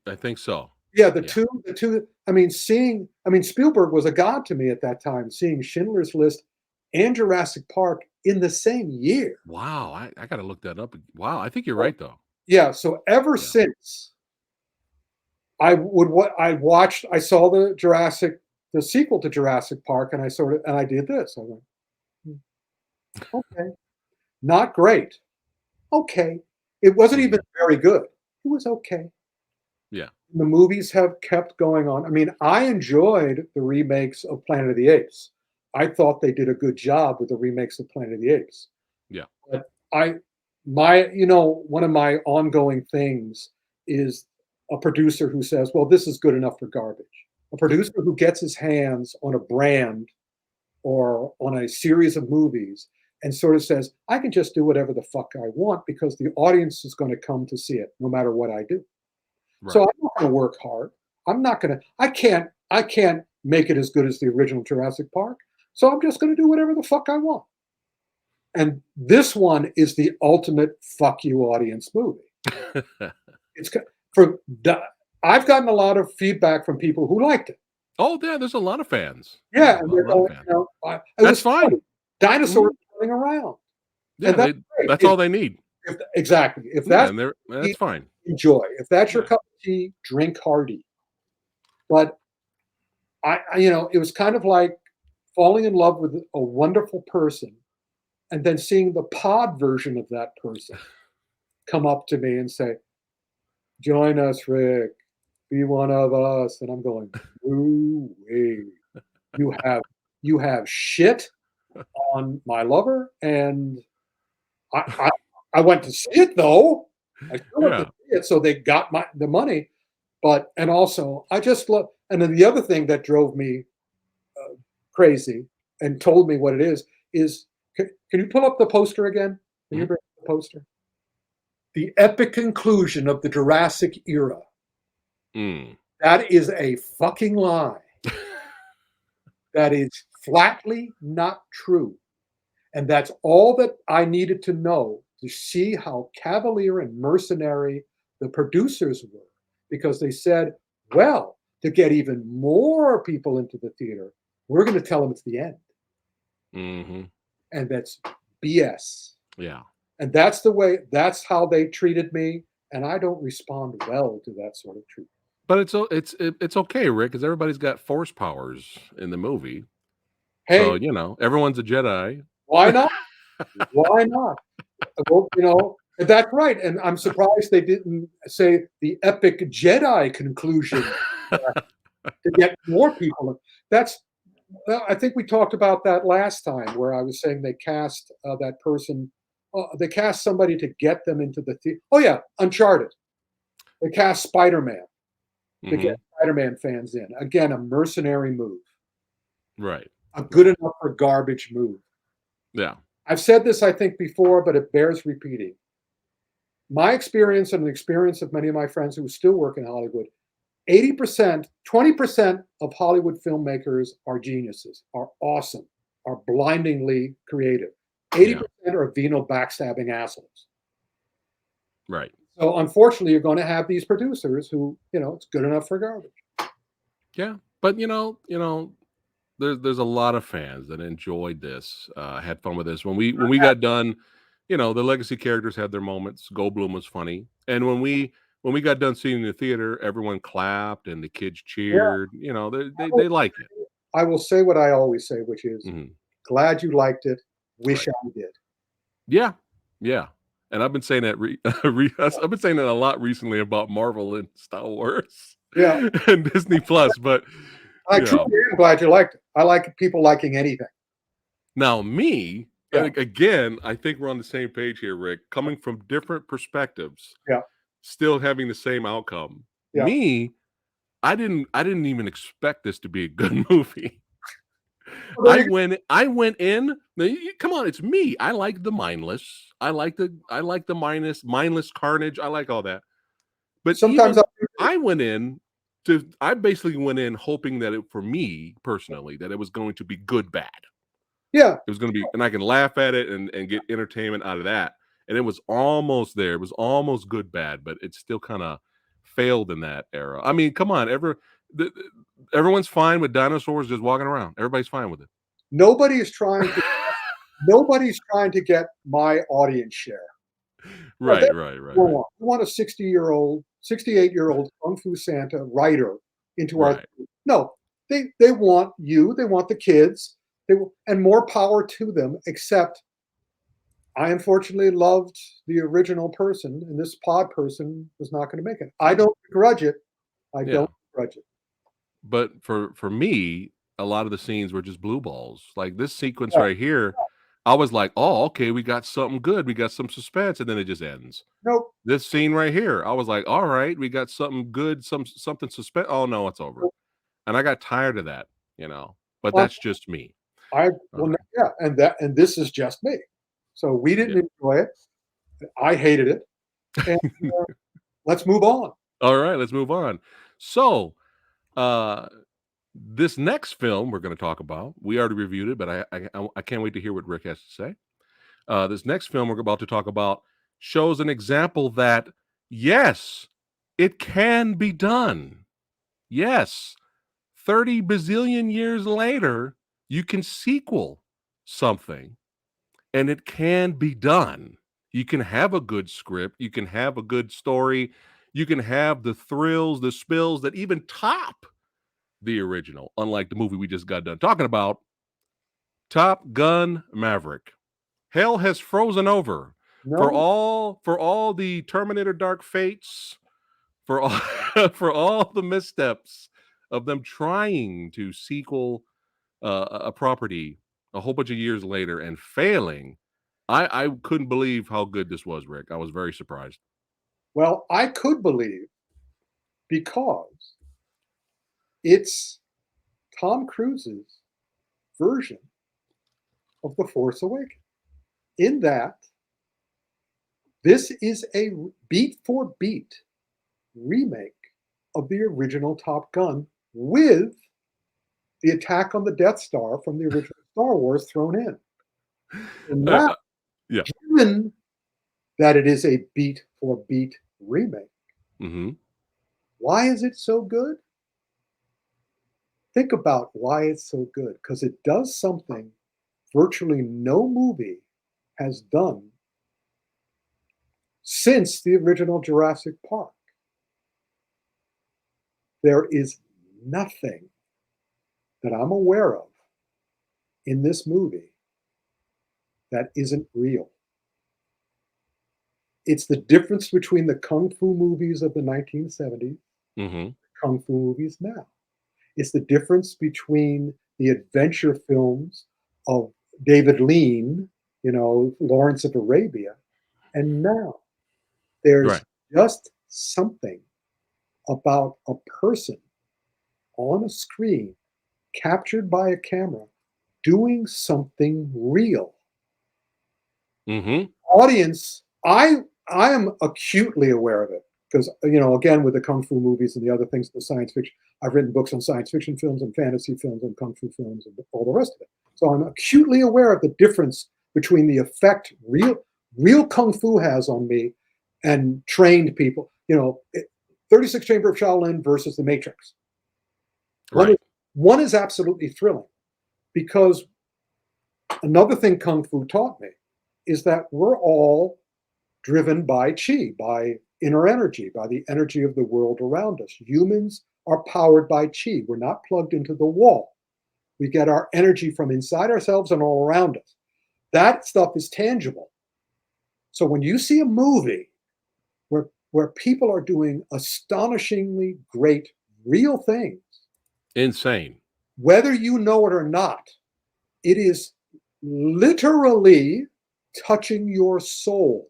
I think so. Yeah, the two. I mean, Spielberg was a god to me at that time. Seeing Schindler's List and Jurassic Park in the same year. Wow, I got to look that up. Wow, I think you're right though. Yeah. So ever since I saw the sequel to Jurassic Park, and I did this. I went, okay, not great. Okay, it wasn't even very good. It was okay. Yeah. The movies have kept going on. I mean, I enjoyed the remakes of Planet of the Apes. I thought they did a good job with the remakes of Planet of the Apes. Yeah. But one of my ongoing things is a producer who says, well, this is good enough for garbage. A producer who gets his hands on a brand or on a series of movies and sort of says, I can just do whatever the fuck I want because the audience is going to come to see it no matter what I do. Right. So I'm not going to work hard. I can't make it as good as the original Jurassic Park. So I'm just going to do whatever the fuck I want. And this one is the ultimate fuck you audience movie. I've gotten a lot of feedback from people who liked it. Oh, yeah, there's a lot of fans. Yeah, and they're going, that's fine. Funny. Dinosaurs running around. Yeah, that's all they need. Exactly. If that's fine. Enjoy. If that's your cup of tea, drink hearty. But it was kind of like falling in love with a wonderful person and then seeing the pod version of that person come up to me and say, join us, Rick. Be one of us. And I'm going, ooh, wait. You have shit on my lover, and I went to see it though. I still went to see it, so they got the money. And also I just love. And then the other thing that drove me crazy and told me what it is can you pull up the poster again? Can you bring up the poster? The epic conclusion of the Jurassic era. That is a fucking lie. That is flatly not true. And that's all that I needed to know to see how cavalier and mercenary the producers were, because they said, well, to get even more people into the theater, we're going to tell them it's the end. Mm-hmm. And that's BS. Yeah. And that's how they treated me. And I don't respond well to that sort of treatment. But it's okay, Rick, because everybody's got force powers in the movie. So, Hey, everyone's a Jedi. why not? Why not? Well, that's right. And I'm surprised they didn't say the epic Jedi conclusion to get more people. I think we talked about that last time, where I was saying they cast that person. They cast somebody to get them into the theater. Oh yeah, Uncharted. They cast Spider-Man to get Spider-Man fans in. Again, a mercenary move. Right. A good enough for garbage move. Yeah. I've said this, I think, before, but it bears repeating. My experience and the experience of many of my friends who still work in Hollywood, 80%, 20% of Hollywood filmmakers are geniuses, are awesome, are blindingly creative. 80% are venal backstabbing assholes. Right. So unfortunately, you're going to have these producers who, it's good enough for garbage. Yeah. But there's a lot of fans that enjoyed this, had fun with this. When we got done, the legacy characters had their moments. Goldblum was funny. And when we got done seeing the theater, everyone clapped and the kids cheered. They like it. I will say what I always say, which is glad you liked it. Wish I did. Yeah. Yeah. And I've been saying that I've been saying that a lot recently about Marvel and Star Wars. Yeah. And Disney Plus, but I truly am glad you liked it. I like people liking anything. Now, again, I think we're on the same page here, Rick. Coming from different perspectives, still having the same outcome. Yeah. Me, I didn't even expect this to be a good movie. Well, I went in. Come on, it's me. I like the mindless. I like the mindless carnage. I like all that. But sometimes I basically went in hoping that for me personally, that it was going to be good bad. Yeah. It was going to be, and I can laugh at it and get entertainment out of that. And it was almost there. It was almost good bad, but it still kind of failed in that era. I mean, come on, everyone's fine with dinosaurs just walking around. Everybody's fine with it. Nobody's trying to get my audience share. Right. We want a 68-year-old Kung Fu Santa writer into our. No, they want you. They want the kids. And more power to them. Except, I unfortunately loved the original person, and this pod person was not going to make it. I don't begrudge it. Don't begrudge it. But for me, a lot of the scenes were just blue balls. Like this sequence right here. I was like, oh, okay, we got something good. We got some suspense, and then it just ends. Nope. This scene right here, I was like, all right, we got something good, something suspense. Oh no, it's over. And I got tired of that, But that's just me. And this is just me. So we didn't enjoy it. I hated it. And let's move on. All right, let's move on. So, this next film we're going to talk about, we already reviewed it, but I can't wait to hear what Rick has to say. This next film we're about to talk about shows an example that, yes, it can be done. Yes, 30 bazillion years later, you can sequel something, and it can be done. You can have a good script. You can have a good story. You can have the thrills, the spills that even top the original, unlike the movie we just got done talking about, Top Gun Maverick. Hell has frozen over for all the Terminator Dark Fates, for all the missteps of them trying to sequel a property a whole bunch of years later and failing. I couldn't believe how good this was, Rick. I was very surprised. Well, I could believe because it's Tom Cruise's version of The Force Awakens. In that, this is a beat for beat remake of the original Top Gun with the attack on the Death Star from the original Star Wars thrown in. And Uh, now, uh, yeah. given that it is a beat for beat remake, hmm why is it so good? Think about why it's so good, because it does something virtually no movie has done since the original Jurassic Park. There is nothing that I'm aware of in this movie that isn't real. It's the difference between the kung fu movies of the 1970s, hmm kung fu movies now. It's the difference between the adventure films of David Lean, Lawrence of Arabia, and now. There's Right. just something about a person on a screen captured by a camera doing something real. hmm Audience, I am acutely aware of it because again with the kung fu movies and the other things, the science fiction. I've written books on science fiction films and fantasy films and kung fu films and all the rest of it. So I'm acutely aware of the difference between the effect real kung fu has on me and trained people. 36 Chamber of Shaolin versus the Matrix. Right. One is absolutely thrilling because another thing kung fu taught me is that we're all driven by chi, by inner energy, by the energy of the world around us. Humans are powered by chi. We're not plugged into the wall. We get our energy from inside ourselves and all around us. That stuff is tangible. So when you see a movie where people are doing astonishingly great real things, Insane. whether you know it or not, it is literally touching your soul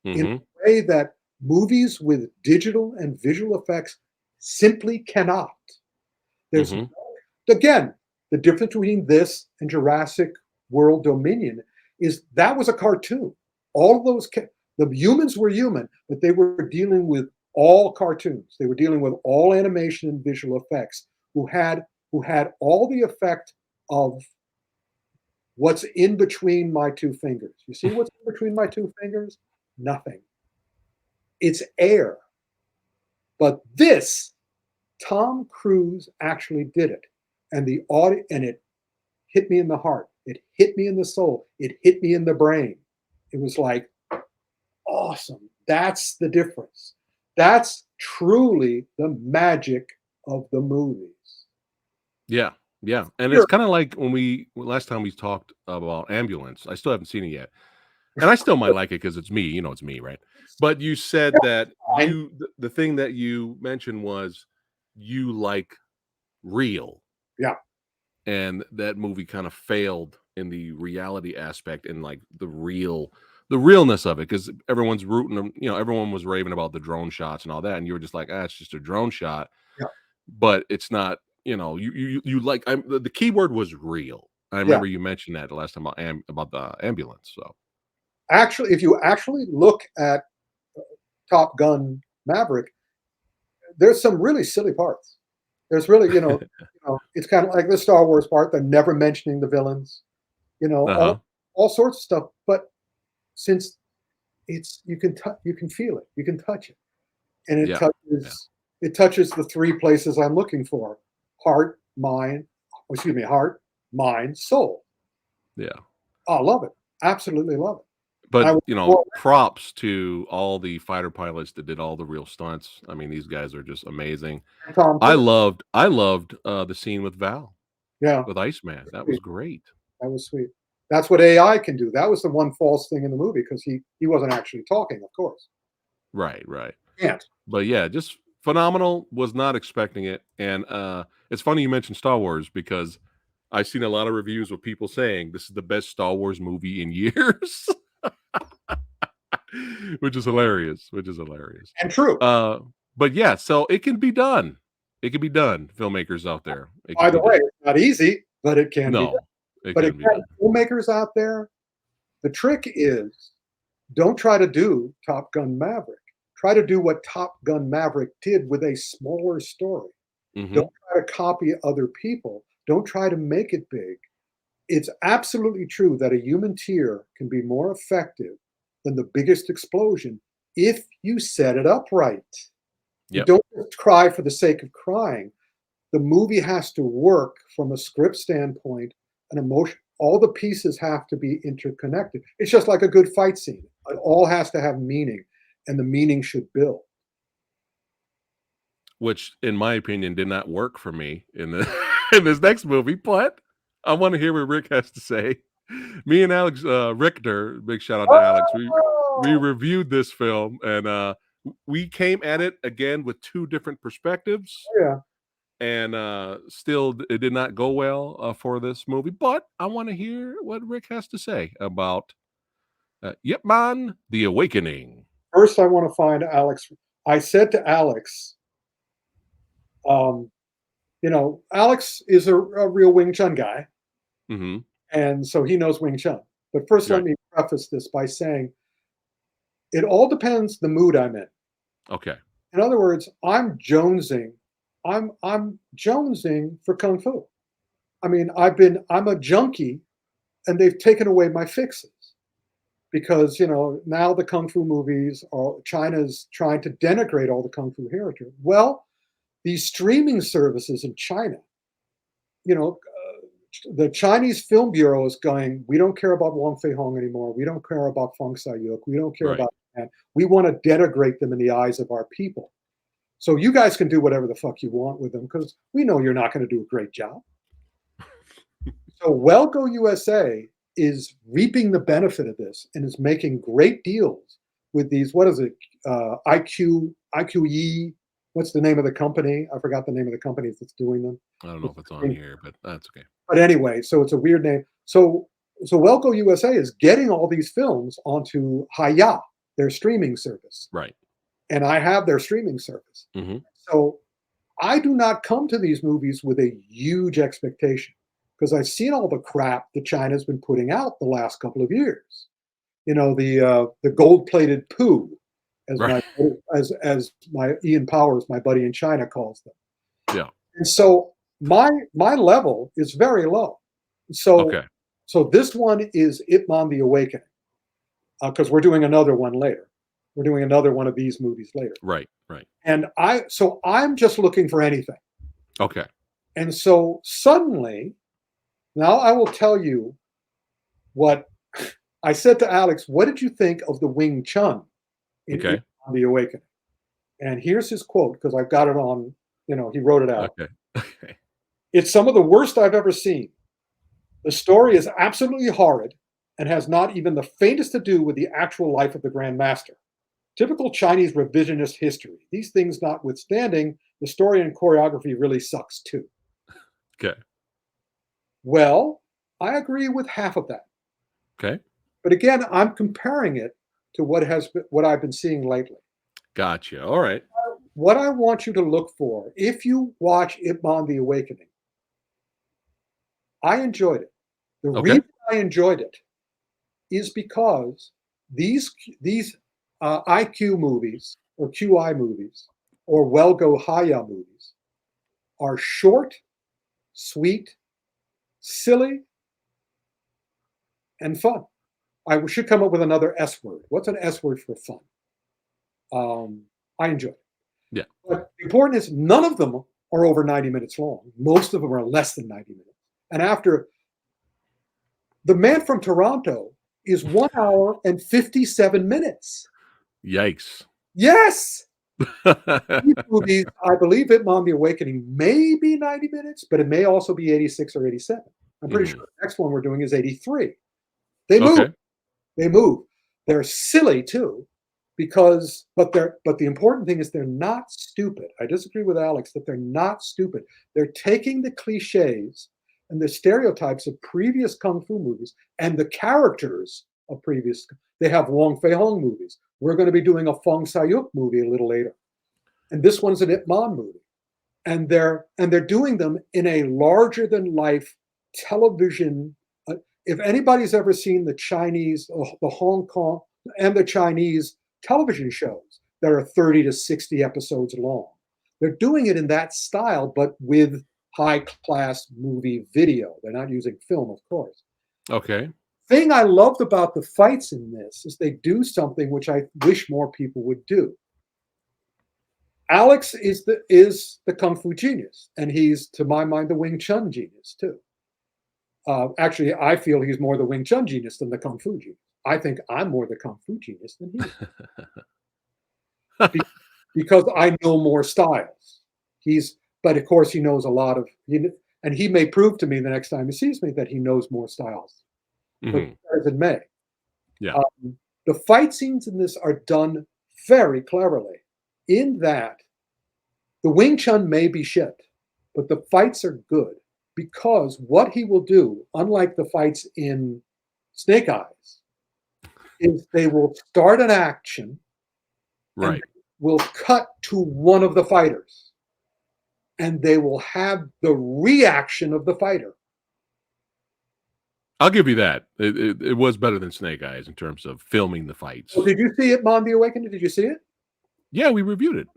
in hmm a way that movies with digital and visual effects simply cannot. There's hmm again the difference between this and Jurassic World Dominion is that was a cartoon. All of those the humans were human, but they were dealing with all cartoons. They were dealing with all animation and visual effects who had all the effect of what's in between my two fingers. You see what's in between my two fingers? Nothing. It's air. But this, Tom Cruise actually did it. And it hit me in the heart. It hit me in the soul. It hit me in the brain. It was like, awesome. That's the difference. That's truly the magic of the movies. Yeah. Yeah. And it's Sure. kind of like last time we talked about Ambulance. I still haven't seen it yet. And I still might like it because it's me. It's me, right? But you said that Fine. the thing that you mentioned was you like real. Yeah. And that movie kind of failed in the reality aspect and like the realness of it because everyone's rooting, everyone was raving about the drone shots and all that, and you were just like, it's just a drone shot, Yeah. but it's not. You like the key word was real. I Yeah. remember you mentioned that the last time about the ambulance. So Actually, if you actually look at Top Gun Maverick, there's some really silly parts. There's really, it's kind of like the Star Wars part. They're never mentioning the villains, uh-huh. all sorts of stuff. But since you can feel it, you can touch it, and Yeah. Yeah. it touches the three places I'm looking for: heart, heart, mind, soul. Yeah. I love it. Absolutely love it. I But, was more props to all the fighter pilots that did all the real stunts. I mean, these guys are just amazing. Tom I too. loved I loved, the scene with Val, Yeah, with Iceman. That was great. that was sweet. That's what AI can do. That was the one false thing in the movie because he wasn't actually talking, of course. Right, right. Can't. But, yeah, just phenomenal, was not expecting it, and, it's funny you mentioned Star Wars because I've seen a lot of reviews with people saying this is the best Star Wars movie in years, which is hilarious. And true. Uh, but, yeah, so it can be done. It can be done, filmmakers out there. It By can the be way, done. it's not easy, but it can be done. No, it But can be again, done. filmmakers out there, the trick is don't try to do Top Gun Maverick. Try to do what Top Gun Maverick did with a smaller story. Mhm. Don't try to copy other people. Don't try to make it big. It's absolutely true that a human tear can be more effective than the biggest explosion if you set it up right. You Yep. don't just cry for the sake of crying. The movie has to work from a script standpoint, an emotion. All the pieces have to be interconnected. It's just like a good fight scene. It all has to have meaning, and the meaning should build. Which, in my opinion, did not work for me in the in this next movie, but I wanna hear what Rick has to say. Me and Alex, Richter, big shout out to Alex, we Oh! reviewed this film and, we came at it again with 2 different perspectives, Yeah. and, still it did not go well, for this movie, but I wanna hear what Rick has to say about, Yip Man: The Awakening. First, I want to find Alex. I said to Alex, um, Alex is a real Wing Chun guy, Mhm. and so he knows Wing Chun. But first, let Right. me preface this by saying it all depends the mood I'm in. Okay. In other words, I'm jonesing. I'm jonesing for kung fu. I mean, I'm a junkie, and they've taken away my fixes because now the kung fu movies are China's trying to denigrate all the kung fu heritage. Well, these streaming services in China, the Chinese Film Bureau is going, we don't care about Wong Fei Hong anymore. We don't care about Feng Sayuk. We don't care Right. about that. We want to denigrate them in the eyes of our people. So you guys can do whatever the fuck you want with them because we know you're not going to do a great job. So Welco USA is reaping the benefit of this and is making great deals with these. What is it? IQE. What's the name of the company? I forgot the name of the company that's doing them. I don't know if it's on here, but that's okay. But anyway, so it's a weird name. So Welco USA is getting all these films onto Haya, their streaming service, Right. and I have their streaming service. Mhm. So I do not come to these movies with a huge expectation because I've seen all the crap that China's been putting out the last couple of years. The gold-plated poo, as Right. my Ian Powers, my buddy in China, calls them. Yeah. And so my level is very low. So Okay. so this one is Ip Man: The Awakening because we're doing another one later. We're doing another one of these movies later. Right. Right. And I'm just looking for anything. Okay. And so suddenly, now I will tell you what I said to Alex. What did you think of the Wing Chun in Okay. On the Awakening? And here's his quote because I've got it on. He wrote it out. Okay. Okay. It's some of the worst I've ever seen. The story is absolutely horrid and has not even the faintest to do with the actual life of the Grand Master. Typical Chinese revisionist history. These things notwithstanding, the story and choreography really sucks too. Okay. Well, I agree with half of that. Okay. But again, I'm comparing it to what I've been seeing lately. Gotcha. All right. What I want you to look for, if you watch Ip Man: The Awakening, I enjoyed it. The Okay. reason I enjoyed it is because these IQ movies or QI movies or Welgo Haya movies are short, sweet, silly, and fun. I should come up with another S word. What's an S word for fun? I enjoy it. Yeah. But the important is none of them are over 90 minutes long. Most of them are less than 90 minutes. And after The Man from Toronto is 1 hour and 57 minutes. Yikes. Yes. These movies, I believe Ip Man: The Awakening may be 90 minutes, but it may also be 86 or 87. I'm pretty sure the next one we're doing is 83. They move. Okay. They move. They're silly too, but the important thing is they're not stupid. I disagree with Alex that they're not stupid. They're taking the cliches and the stereotypes of previous kung fu movies and the characters of previous. They have Wong Fei Hong movies. We're going to be doing a Feng Sayuk movie a little later, and this one's an Ip Man movie, and they're doing them in a larger than life television. If anybody's ever seen the Chinese, the Hong Kong, and the Chinese television shows that are 30 to 60 episodes long, they're doing it in that style, but with high class movie video. They're not using film, of course. Okay. Thing I loved about the fights in this is they do something which I wish more people would do. Alex is the kung fu genius, and he's, to my mind, the Wing Chun genius too. Actually, I feel he's more the Wing Chun genius than the kung fu genius. I think I'm more the kung fu genius than he is. Because I know more styles. But of course, he knows a lot of, and he may prove to me the next time he sees me that he knows more styles. Mm-hmm. But in May, Yeah. The fight scenes in this are done very cleverly. In that, the Wing Chun may be shit, but the fights are good because what he will do, unlike the fights in Snake Eyes, is they will start an action, Right. will cut to one of the fighters, and they will have the reaction of the fighter. I'll give you that. It was better than Snake Eyes in terms of filming the fights. So did you see it, Mon the Awakening? Did you see it? Yeah, we reviewed it.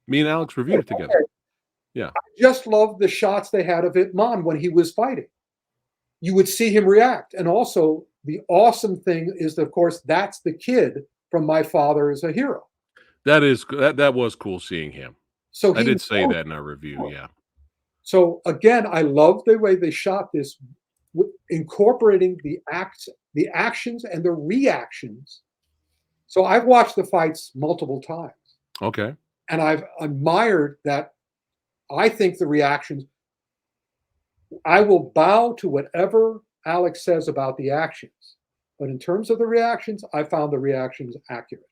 Me and Alex reviewed it together. Okay. Yeah. I just loved the shots they had of Ip Man when he was fighting. You would see him react. And also, the awesome thing is, of course, that's the kid from My Father is a Hero. That was cool seeing him. So I did say that in our review, yeah. So again, I love the way they shot this, incorporating the actions and the reactions. So I've watched the fights multiple times. Okay. And I've admired that. I think the reactions, I will bow to whatever Alex says about the actions. But in terms of the reactions, I found the reactions accurate.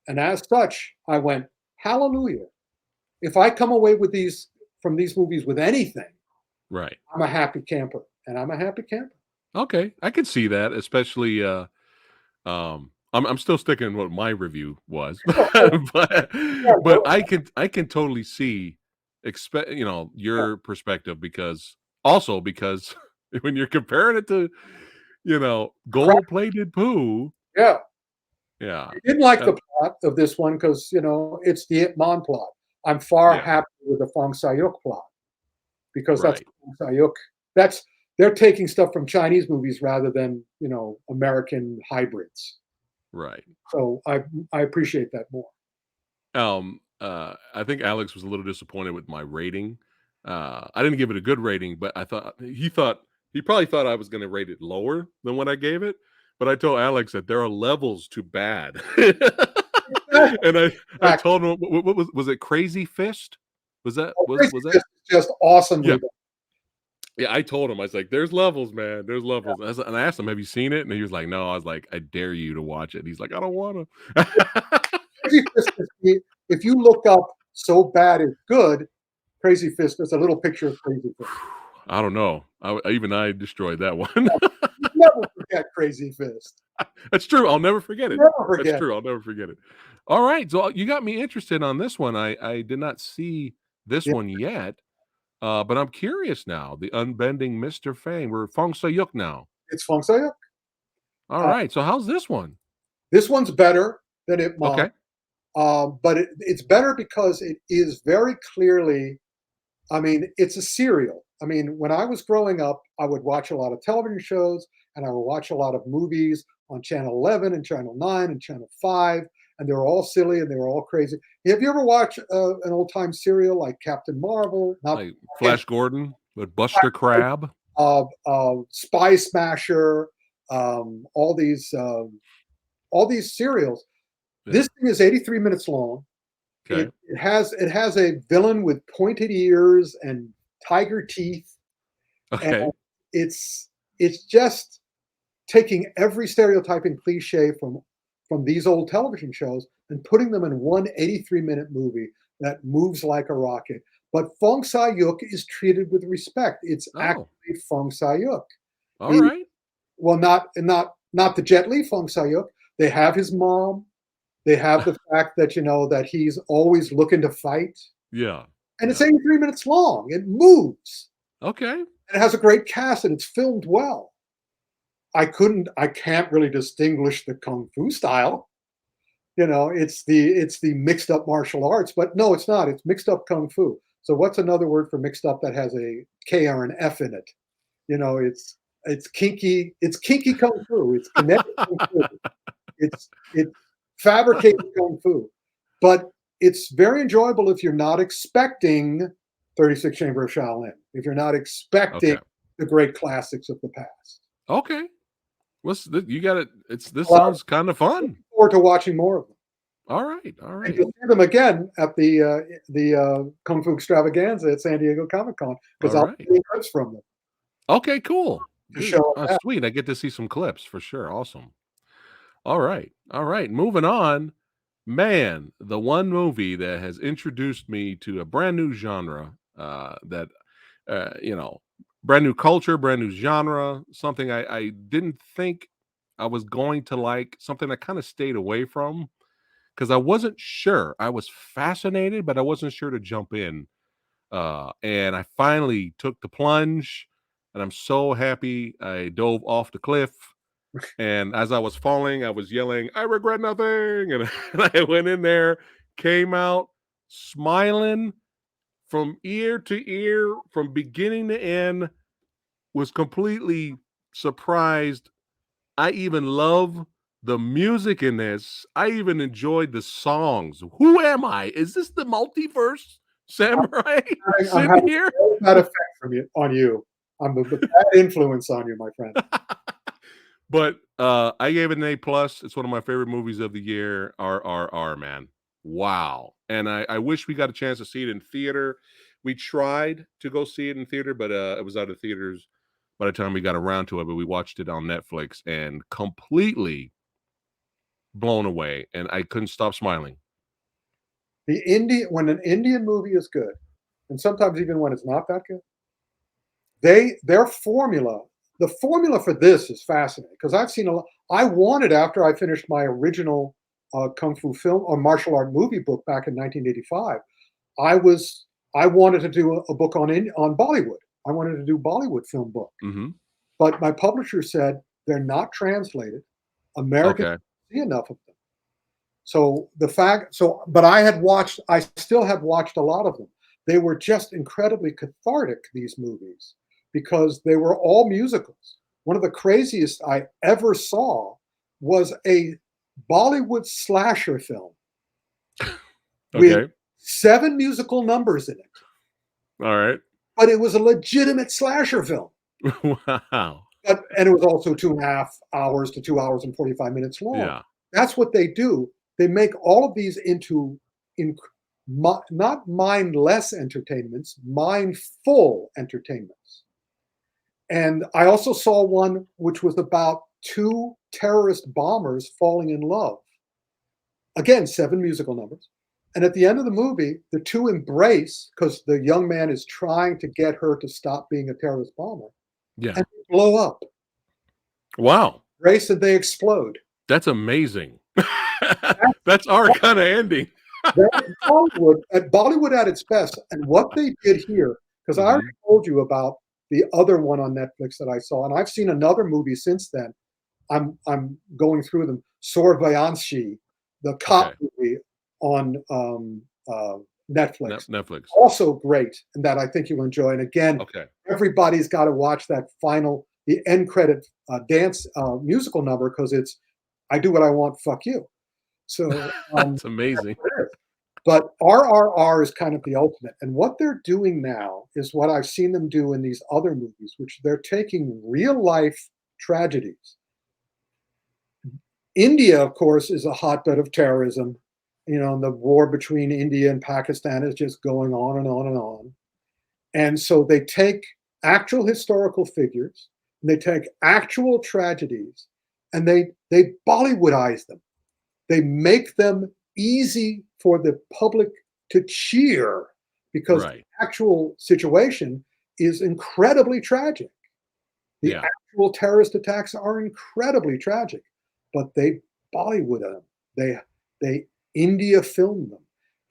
And as such, I went, hallelujah. If I come away with from these movies with anything, right, I'm a happy camper. And I'm a happy camper. Okay. I can see that, especially I'm still sticking with what my review was. but I can totally see your perspective because when you're comparing it to gold-plated poo. Yeah. Yeah. I didn't like the plot of this one because it's the Ip Man plot. I'm far happier with the Fong Sayuk plot because that's Fong Sayuk. They're taking stuff from Chinese movies rather than American hybrids. Right. So I appreciate that more. I think Alex was a little disappointed with my rating. I didn't give it a good rating, but he probably thought I was going to rate it lower than what I gave it. But I told Alex that there are levels to bad, and I told him what was it? Crazy Fist? Was that just awesome? Yeah. Yeah, I told him, I was like, there's levels, man. There's levels. Yeah. And I asked him, have you seen it? And he was like, no. I was like, I dare you to watch it. And he's like, I don't want to. If you look up So Bad It's Good, Crazy Fist, there's a little picture of Crazy Fist. I don't know. I destroyed that one. You never forget Crazy Fist. That's true. I'll never forget it. That's true. I'll never forget it. All right. So you got me interested on this one. I did not see this one yet. But I'm curious now. The Unbending Mr. Fang. We're Fong Sayuk now. It's Fong Sayuk. All right. So how's this one? This one's better than Ip Man. Okay. But it's better because it is very clearly, it's a serial. When I was growing up, I would watch a lot of television shows and I would watch a lot of movies on Channel 11 and Channel 9 and Channel 5. And they were all silly and they were all crazy. Have you ever watched an old-time serial like Captain Marvel? Like Flash Gordon with Buster Crabbe? Spy Smasher, all these serials. Yeah. This thing is 83 minutes long. Okay. It has a villain with pointed ears and tiger teeth. Okay. And it's just taking every stereotype and cliche from these old television shows and putting them in one 83-minute movie that moves like a rocket. But Fong Sayuk is treated with respect. It's actually Fong Sayuk. All right. Well, not the Jet Li Fong Sayuk. They have his mom. They have the fact that that he's always looking to fight. Yeah. And it's 83 minutes long. It moves. Okay. And it has a great cast and it's filmed well. I can't really distinguish the kung fu style. It's the mixed up martial arts, but no, it's not. It's mixed up kung fu. So what's another word for mixed up that has a K or an F in it? You know, it's kinky. It's kinky kung fu. It's kinetic kung fu. It's fabricated kung fu, but it's very enjoyable if you're not expecting 36 Chamber of Shaolin. If you're not expecting Okay. the great classics of the past. Okay. You got it. This Well, sounds kind of fun. Looking forward to watching more of them. All right. All And right. you'll see them again at the Kung Fu Extravaganza at San Diego Comic Con because All I'll right. be getting clips from them Okay, cool. to Good. show Oh, them. sweet. I get to see some clips for sure. Awesome. All right. All right. Moving on. Man, the one movie that has introduced me to a brand new genre, that you know, brand new culture, brand new genre, something I didn't think I was going to like, something I kind of stayed away from because I wasn't sure. I was fascinated, but I wasn't sure to jump in. And I finally took the plunge, and I'm so happy I dove off the cliff. And as I was falling, I was yelling, "I regret nothing." And, and I went in there, came out smiling from ear to ear, from beginning to end, was completely surprised. I even love the music in this. I even enjoyed the songs. Who am I? Is this the multiverse samurai I'm sitting having here? a bad effect on you. I'm a bad influence on you, my friend. But I gave it an A+. It's one of my favorite movies of the year. RRR, man. Wow. And I wish we got a chance to see it in theater. We tried to go see it in theater, but it was out of theaters by the time we got around to it. But we watched it on Netflix and completely blown away. And I couldn't stop smiling. When an Indian movie is good, and sometimes even when it's not that good, their formula, the formula for this is fascinating because I've seen a lot. I wanted after I finished my original kung fu film or martial art movie book back in 1985. I wanted to do a book on Bollywood. I wanted to do Bollywood film book, Hmm. but my publisher said they're not translated. Americans Okay. don't see enough of them. But I still had watched a lot of them. They were just incredibly cathartic, these movies, because they were all musicals. One of the craziest I ever saw was a Bollywood slasher film with Okay. 7 musical numbers in it, All right. but it was a legitimate slasher film. Wow. And it was also 2.5 hours to 2 hours and 45 minutes long. Yeah. That's what they do. They make all of these into not mindless entertainments, mindful entertainments. And I also saw one which was about 2 terrorist bombers falling in love. Again, 7 musical numbers. And at the end of the movie, the 2 embrace because the young man is trying to get her to stop being a terrorist bomber Yeah. and they blow up. Wow. Race and they explode. That's amazing. That's our kind of ending. That's Bollywood at its best. And what they did here, because I already told you about the other one on Netflix that I saw, and I've seen another movie since then. I'm going through them. Surveillancy, the cop movie on Netflix. Netflix. Also great, and that I think you'll enjoy. And again, Okay. everybody's got to watch the end credit dance musical number because it's "I do what I want, fuck you." So That's amazing. but RRR is kind of the ultimate. And what they're doing now is what I've seen them do in these other movies, which they're taking real life tragedies. India, of course, is a hotbed of terrorism. You know, the war between India and Pakistan is just going on and on and on. And so they take actual historical figures, and they take actual tragedies, and they Bollywoodize them. They make them easy for the public to cheer because the actual situation is incredibly tragic. The actual terrorist attacks are incredibly tragic, but they Bollywood them. They India filmed them.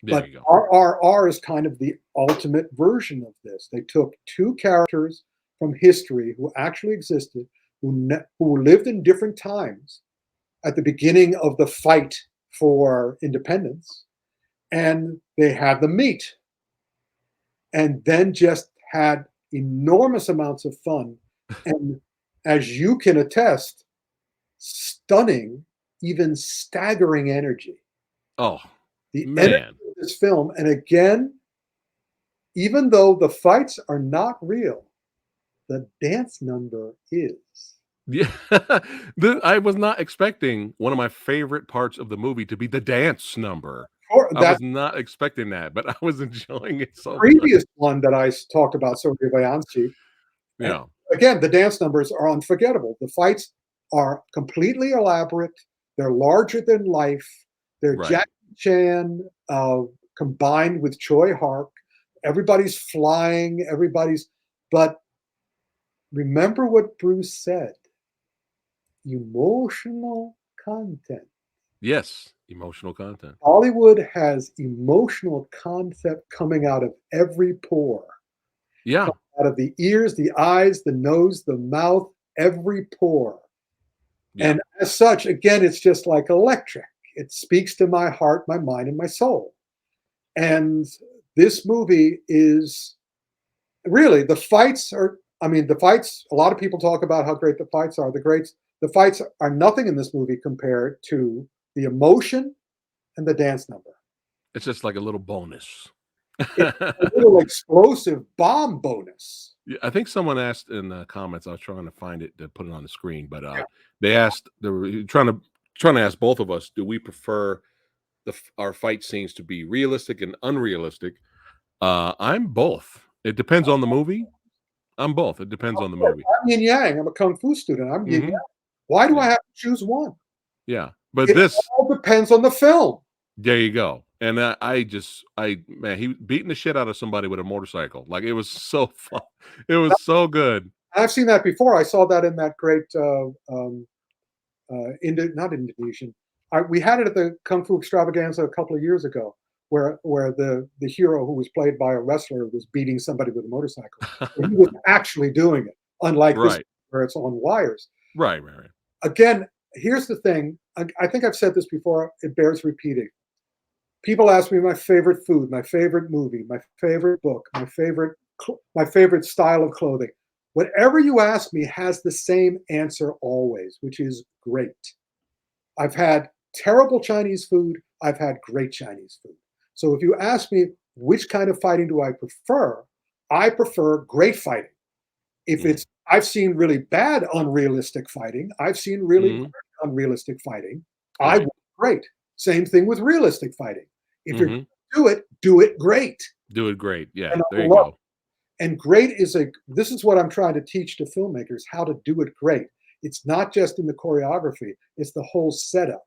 There But you go. RRR is kind of the ultimate version of this. They took 2 characters from history who actually existed, who lived in different times at the beginning of the fight for independence, and they had them meet. and then just had enormous amounts of fun. And as you can attest, stunning, even staggering energy. Oh, The energy man. of this film, and again, even though the fights are not real, the dance number is. Yeah. I was not expecting one of my favorite parts of the movie to be the dance number. Or I that was not expecting that, but I was enjoying it so much. previous one that I talked about, Sobrevivance, and Yeah. again, the dance numbers are unforgettable. The fights are completely elaborate. They're larger than life. They're Right. Jackie Chan combined with Choi Hark. Everybody's flying. But remember what Bruce said: emotional content. Yes. Emotional content. Hollywood has emotional content coming out of every pore, Yeah. out of the ears, the eyes, the nose, the mouth, every pore. Yeah. And as such, again, it's just like electric. It speaks to my heart, my mind, and my soul. And this movie is really the fights are. I mean, the fights. A lot of people talk about how great the fights are. The fights are nothing in this movie compared to the emotion and the dance number. It's just like a little bonus. It's a little explosive bomb bonus. Yeah, I think someone asked in the comments. I was trying to find it to put it on the screen, but Yeah. they were trying to ask both of us, do we prefer our fight scenes to be realistic and unrealistic? I'm both. It depends on the movie. I'm both. It depends on the movie. I'm yin yang. I'm a kung fu student. I'm yin Hmm. yang. Why do I Yeah, have to choose one? yeah. But It this, all depends on the film. there you go. And man, he beating the shit out of somebody with a motorcycle. Like it was so fun. It was so good. I've seen that before. I saw that in that great not Indonesian. We had it at the Kung Fu Extravaganza a couple of years ago, where the hero who was played by a wrestler was beating somebody with a motorcycle. And he was actually doing it, unlike this Right, where it's on wires. right. Again, here's the thing. I think I've said this before. It bears repeating. People ask me my favorite food, my favorite movie, my favorite book, my favorite style of clothing. Whatever you ask me has the same answer always, which is great. I've had terrible Chinese food. I've had great Chinese food. So if you ask me which kind of fighting do I prefer great fighting. If Mm. I've seen really bad, unrealistic fighting. I've seen really Mhm. great, unrealistic fighting. I Right. want great. Same thing with realistic fighting. If you're Mhm. going to do it great. Do it great. Yeah, And there I you love go. And great is this is what I'm trying to teach to filmmakers, how to do it great. It's not just in the choreography, it's the whole setup.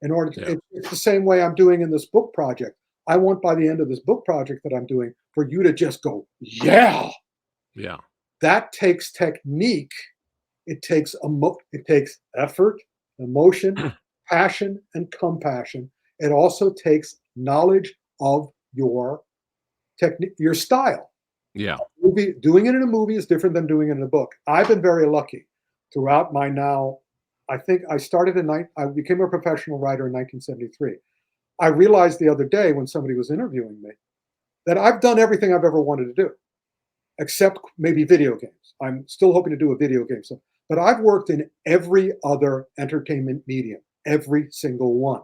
Yeah, It's the same way I'm doing in this book project. I want by the end of this book project that I'm doing for you to just go, yeah. yeah, That takes technique. It takes effort, emotion, passion, and compassion. It also takes knowledge of your technique, your style. yeah. Doing it in a movie is different than doing it in a book. I've been very lucky throughout my now. I think I became a professional writer in 1973. I realized the other day when somebody was interviewing me that I've done everything I've ever wanted to do, except maybe video games. I'm still hoping to do a video game. But I've worked in every other entertainment medium, every single one.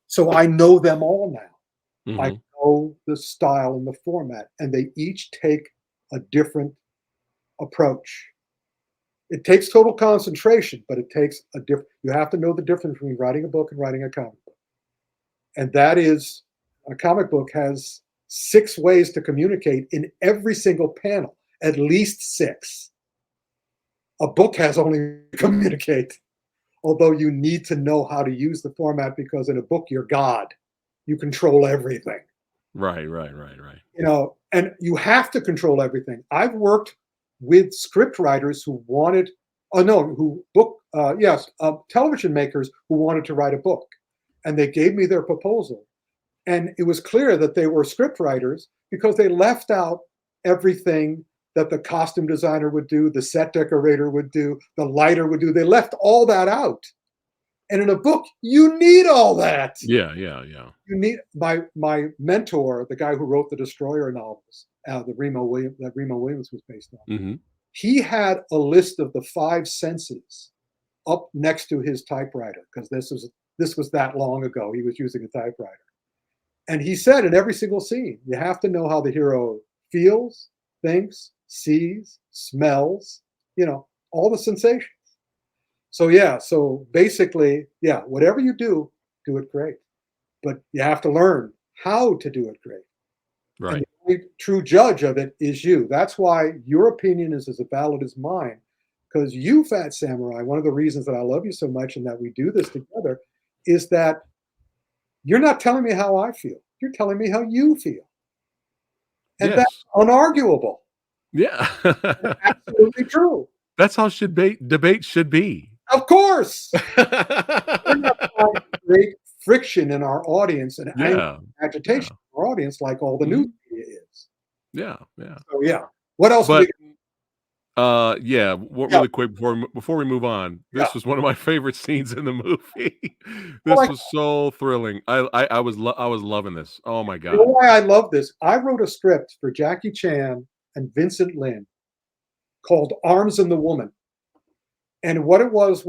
So I know them all now. I Mhm. know the style and the format, and they each take a different approach. It takes total concentration, but it takes a different. You have to know the difference between writing a book and writing a comic book, and that is a comic book has 6 ways to communicate in every single panel, at least 6. A book has only communicate, although you need to know how to use the format because in a book you're God, you control everything. Right. And you have to control everything. I've worked with script writers who wanted, oh no, who book, yes, television makers who wanted to write a book, and they gave me their proposal, and it was clear that they were script writers because they left out everything that the costume designer would do, the set decorator would do, the lighter would do. They left all that out. And in a book, you need all that. Yeah. You need my mentor, the guy who wrote the Destroyer novels, that Remo Williams was based on. Hmm. He had a list of the 5 senses up next to his typewriter because this was that long ago. He was using a typewriter, and he said in every single scene, you have to know how the hero feels, thinks, sees, smells. All the sensations. So yeah, so basically, yeah, whatever you do it great. But you have to learn how to do it great. And Right. the only true judge of it is you. That's why your opinion is as valid as mine. Because you, Fat Samurai, one of the reasons that I love you so much and that we do this together is that you're not telling me how I feel. You're telling me how you feel. And Yes. that's unarguable. Yeah. Absolutely true. That's how debate should be. Of course. We're not trying to create friction in our audience and Yeah. agitation in our audience like all the news media is. Yeah. So yeah. What else? But Yeah. really quick before we move on, this Yeah. was one of my favorite scenes in the movie. Oh, This was so thrilling. I was loving this. Oh my You god. know why I love this? I wrote a script for Jackie Chan and Vincent Lin called Arms and the Woman. And what it was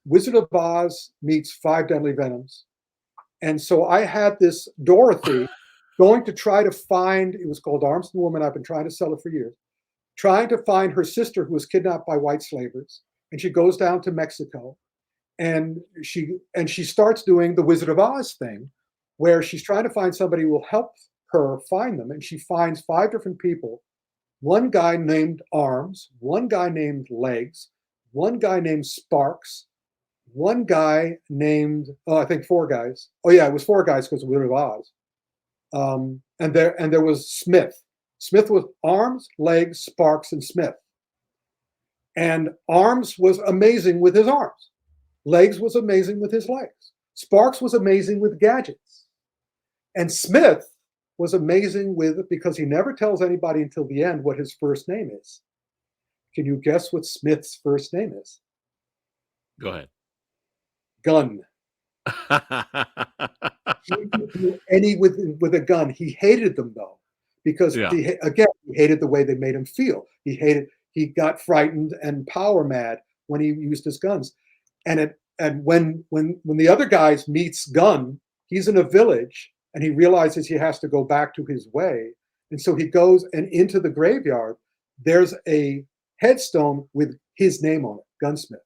Wizard of Oz meets 5 Deadly Venoms. And so I had this Dorothy going to try to find, it was called Arms and the Woman. I've been trying to sell it for years, trying to find her sister who was kidnapped by white slavers. And she goes down to Mexico and she starts doing the Wizard of Oz thing where she's trying to find somebody who will help her find them. And she finds 5 different people, one guy named Arms, one guy named Legs, one guy named Sparks, one guy named, I think 4 guys. Oh yeah, it was 4 guys because of Wizard of Oz. And there was Smith. Smith was Arms, Legs, Sparks, and Smith. And Arms was amazing with his arms. Legs was amazing with his legs. Sparks was amazing with gadgets. And Smith was amazing because he never tells anybody until the end what his first name is. Can you guess what Smith's first name is? Go ahead. Gun. He could do any with a gun. He hated them though, because he hated the way they made him feel. He got frightened and power mad when he used his guns. And when the other guys meets Gun, he's in a village and he realizes he has to go back to his way. And so he goes and into the graveyard, there's a headstone with his name on it, Gunsmith.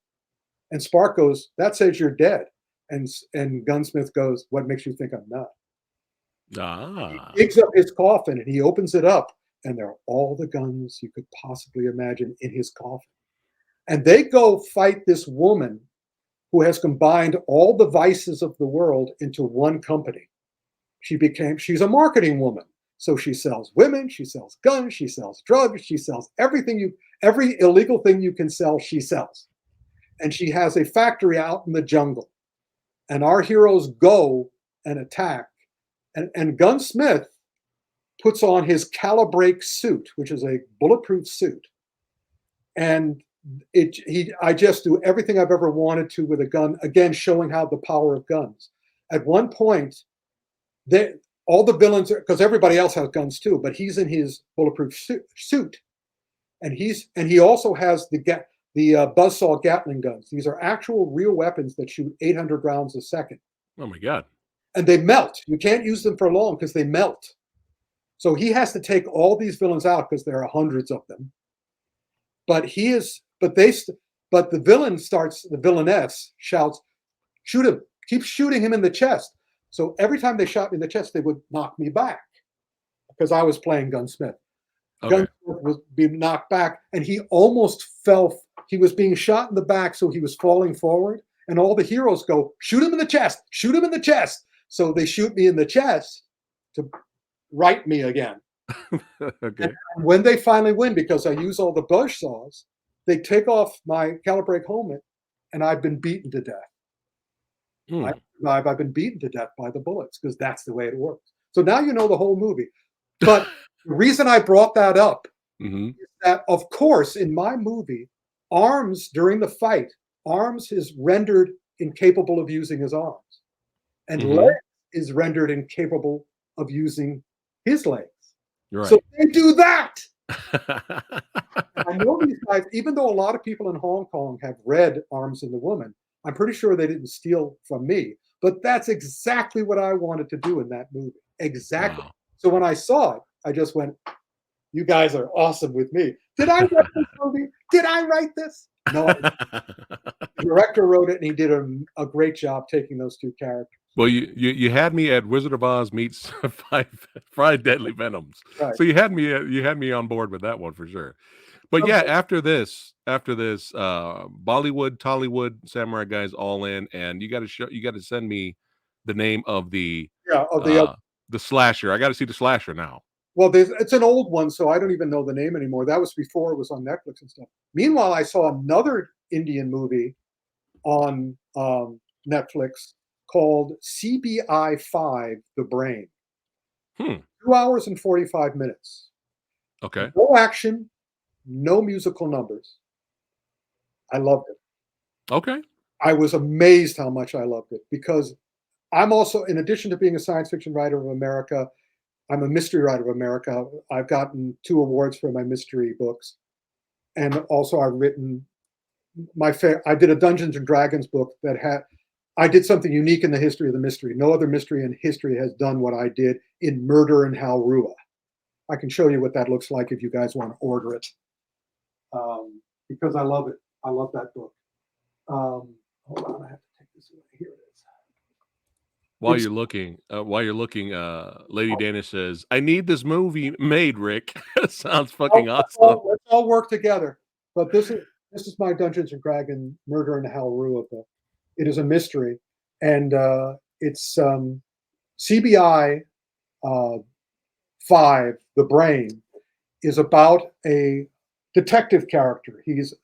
And Spark goes, that says you're dead. And Gunsmith goes, what makes you think I'm not? He digs up his coffin and he opens it up, and there are all the guns you could possibly imagine in his coffin. And they go fight this woman who has combined all the vices of the world into one company. She's a marketing woman. So she sells women, she sells guns, she sells drugs, she sells every illegal thing you can sell, she sells. And she has a factory out in the jungle. And our heroes go and attack. And Gunsmith puts on his Calibrate suit, which is a bulletproof suit. And I just do everything I've ever wanted to with a gun, again, showing how the power of guns. At one point, all the villains, because everybody else has guns too, but he's in his bulletproof suit. And he also has the buzzsaw Gatling guns. These are actual real weapons that shoot 800 rounds a second. Oh my God. And they melt. You can't use them for long because they melt. So he has to take all these villains out because there are hundreds of them. But the villainess shouts, shoot him, keep shooting him in the chest. So every time they shot me in the chest, they would knock me back because I was playing Gunsmith. Okay. Gunsmith was being knocked back and he almost fell. He was being shot in the back, so he was falling forward. And all the heroes go, shoot him in the chest, shoot him in the chest. So they shoot me in the chest to right me again. Okay. And when they finally win, because I use all the buzz saws, they take off my Calibrate helmet, and I've been beaten to death. I've been beaten to death by the bullets because that's the way it works. So now you know the whole movie. But the reason I brought that up is that, of course, in my movie, Arms during the fight, Arms is rendered incapable of using his arms, and Mhm. Legs is rendered incapable of using his legs. Right. So they do that. And I know these guys, even though a lot of people in Hong Kong have read Arms and the Woman, I'm pretty sure they didn't steal from me. But that's exactly what I wanted to do in that movie. Exactly. Wow. So when I saw it, I just went, "You guys are awesome with me." Did I write this movie? Did I write this? No, the director wrote it, and he did a great job taking those two characters. Well, you had me at Wizard of Oz meets Five Deadly Venoms. Right. So you had me on board with that one for sure. But yeah, Okay. after this, Bollywood, Tollywood, Samurai Guys all in, and you got to send me the name of Yeah. the slasher. I got to see the slasher now. Well, it's an old one, so I don't even know the name anymore. That was before it was on Netflix and stuff. Meanwhile, I saw another Indian movie on Netflix called CBI 5 The Brain. Hmm. 2 hours and 45 minutes. Okay. No action, no musical numbers. I loved it. Okay. I was amazed how much I loved it because I'm also, in addition to being a science fiction writer of America, I'm a mystery writer of America. I've gotten 2 awards for my mystery books. And also I've written I did a Dungeons and Dragons book I did something unique in the history of the mystery. No other mystery in history has done what I did in Murder in Halrua. I can show you what that looks like if you guys want to order it, because I love it. I love that book. Hold on, I have to take this away. Here it is. While It's- you're looking, Lady Dana says, "I need this movie made, Rick." Sounds fucking awesome. Let's all work together. But this is my Dungeons and Dragons Murder in Halrua book. It is a mystery, and it's CBI 5, The Brain, is about a detective character. He's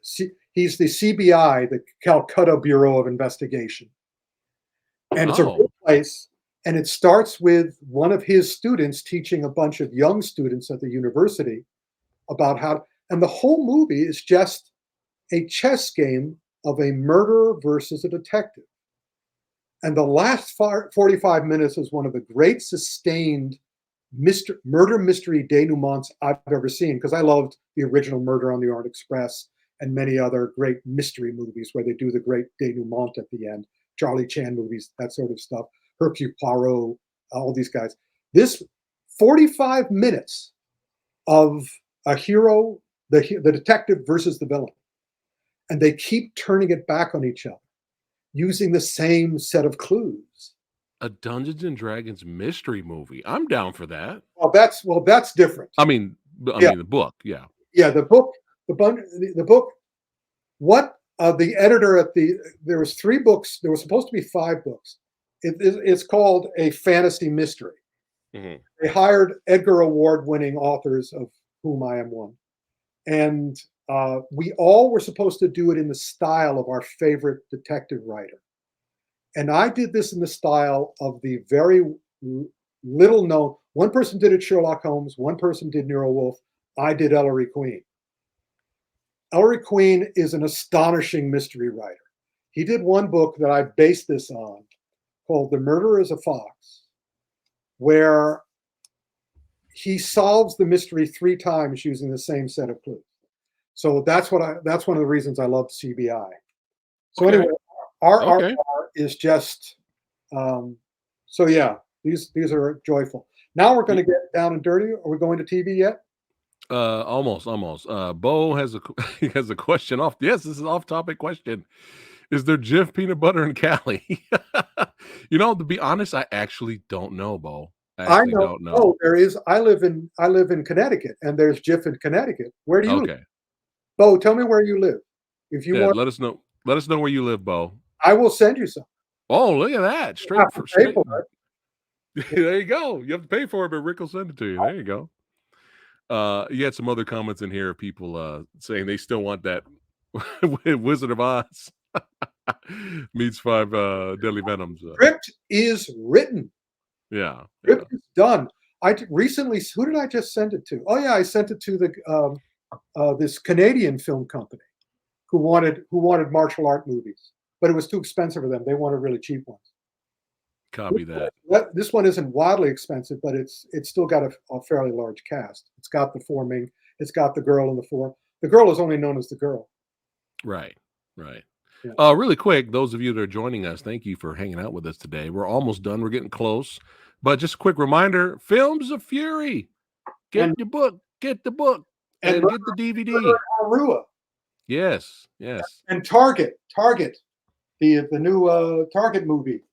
the CBI, the Calcutta Bureau of Investigation, and it's a real place. And it starts with one of his students teaching a bunch of young students at the university about how. And the whole movie is just a chess game of a murderer versus a detective. And the last 45 minutes is one of the great sustained murder mystery denouements I've ever seen, because I loved the original Murder on the Orient Express and many other great mystery movies where they do the great denouement at the end. Charlie Chan movies, that sort of stuff. Hercule Poirot, all these guys. This 45 minutes of a hero, the detective versus the villain. And they keep turning it back on each other using the same set of clues. A Dungeons and Dragons mystery movie. I'm down for that. Well, that's different. I mean, the book, yeah. Yeah, the book. What the editor there was 3 books. There was supposed to be 5 books. It's called a fantasy mystery. Mhm. They hired Edgar Award-winning authors, of whom I am one, and we all were supposed to do it in the style of our favorite detective writer. And I did this in the style of the very little known. One person did it Sherlock Holmes. One person did Nero Wolfe. I did Ellery Queen. Ellery Queen is an astonishing mystery writer. He did one book that I based this on called The Murderer is a Fox, where he solves the mystery 3 times using the same set of clues. So that's one of the reasons I love CBI. So Okay. anyway, our Okay. is just so yeah, these are joyful. Now we're going to get down and dirty. Are we going to TV yet? Almost. Bo has he has a question off. Yes, this is off topic question. Is there Jif peanut butter in Cali? To be honest, I actually don't know, Bo. I actually don't know. Oh, there is. I live in Connecticut, and there's Jif in Connecticut. Where do you live? Okay. Bo, tell me where you live. If you Yeah, want, let us know. Let us know where you live, Bo. I will send you some. Oh, look at that. You have to pay for it. There you go. You have to pay for it, but Rick will send it to you. There you go. You had some other comments in here of people saying they still want that Wizard of Oz meets 5 Deadly Venoms. Script is written. Yeah. Script is done. Recently, who did I just send it to? Oh yeah, I sent it to the this Canadian film company who wanted martial art movies. but it was too expensive for them. They wanted really cheap ones. Copy that. This one isn't wildly expensive, but it's still got a fairly large cast. It's got the four main. It's got the girl in the four. The girl is only known as the girl. Right, right. Yeah. Really quick, those of you that are joining us, thank you for hanging out with us today. We're almost done. We're getting close. But just a quick reminder, Films of Fury. Get And- the book. Get the book. and And get the DVD. Arua Yes, yes. and Target, the new Target movie.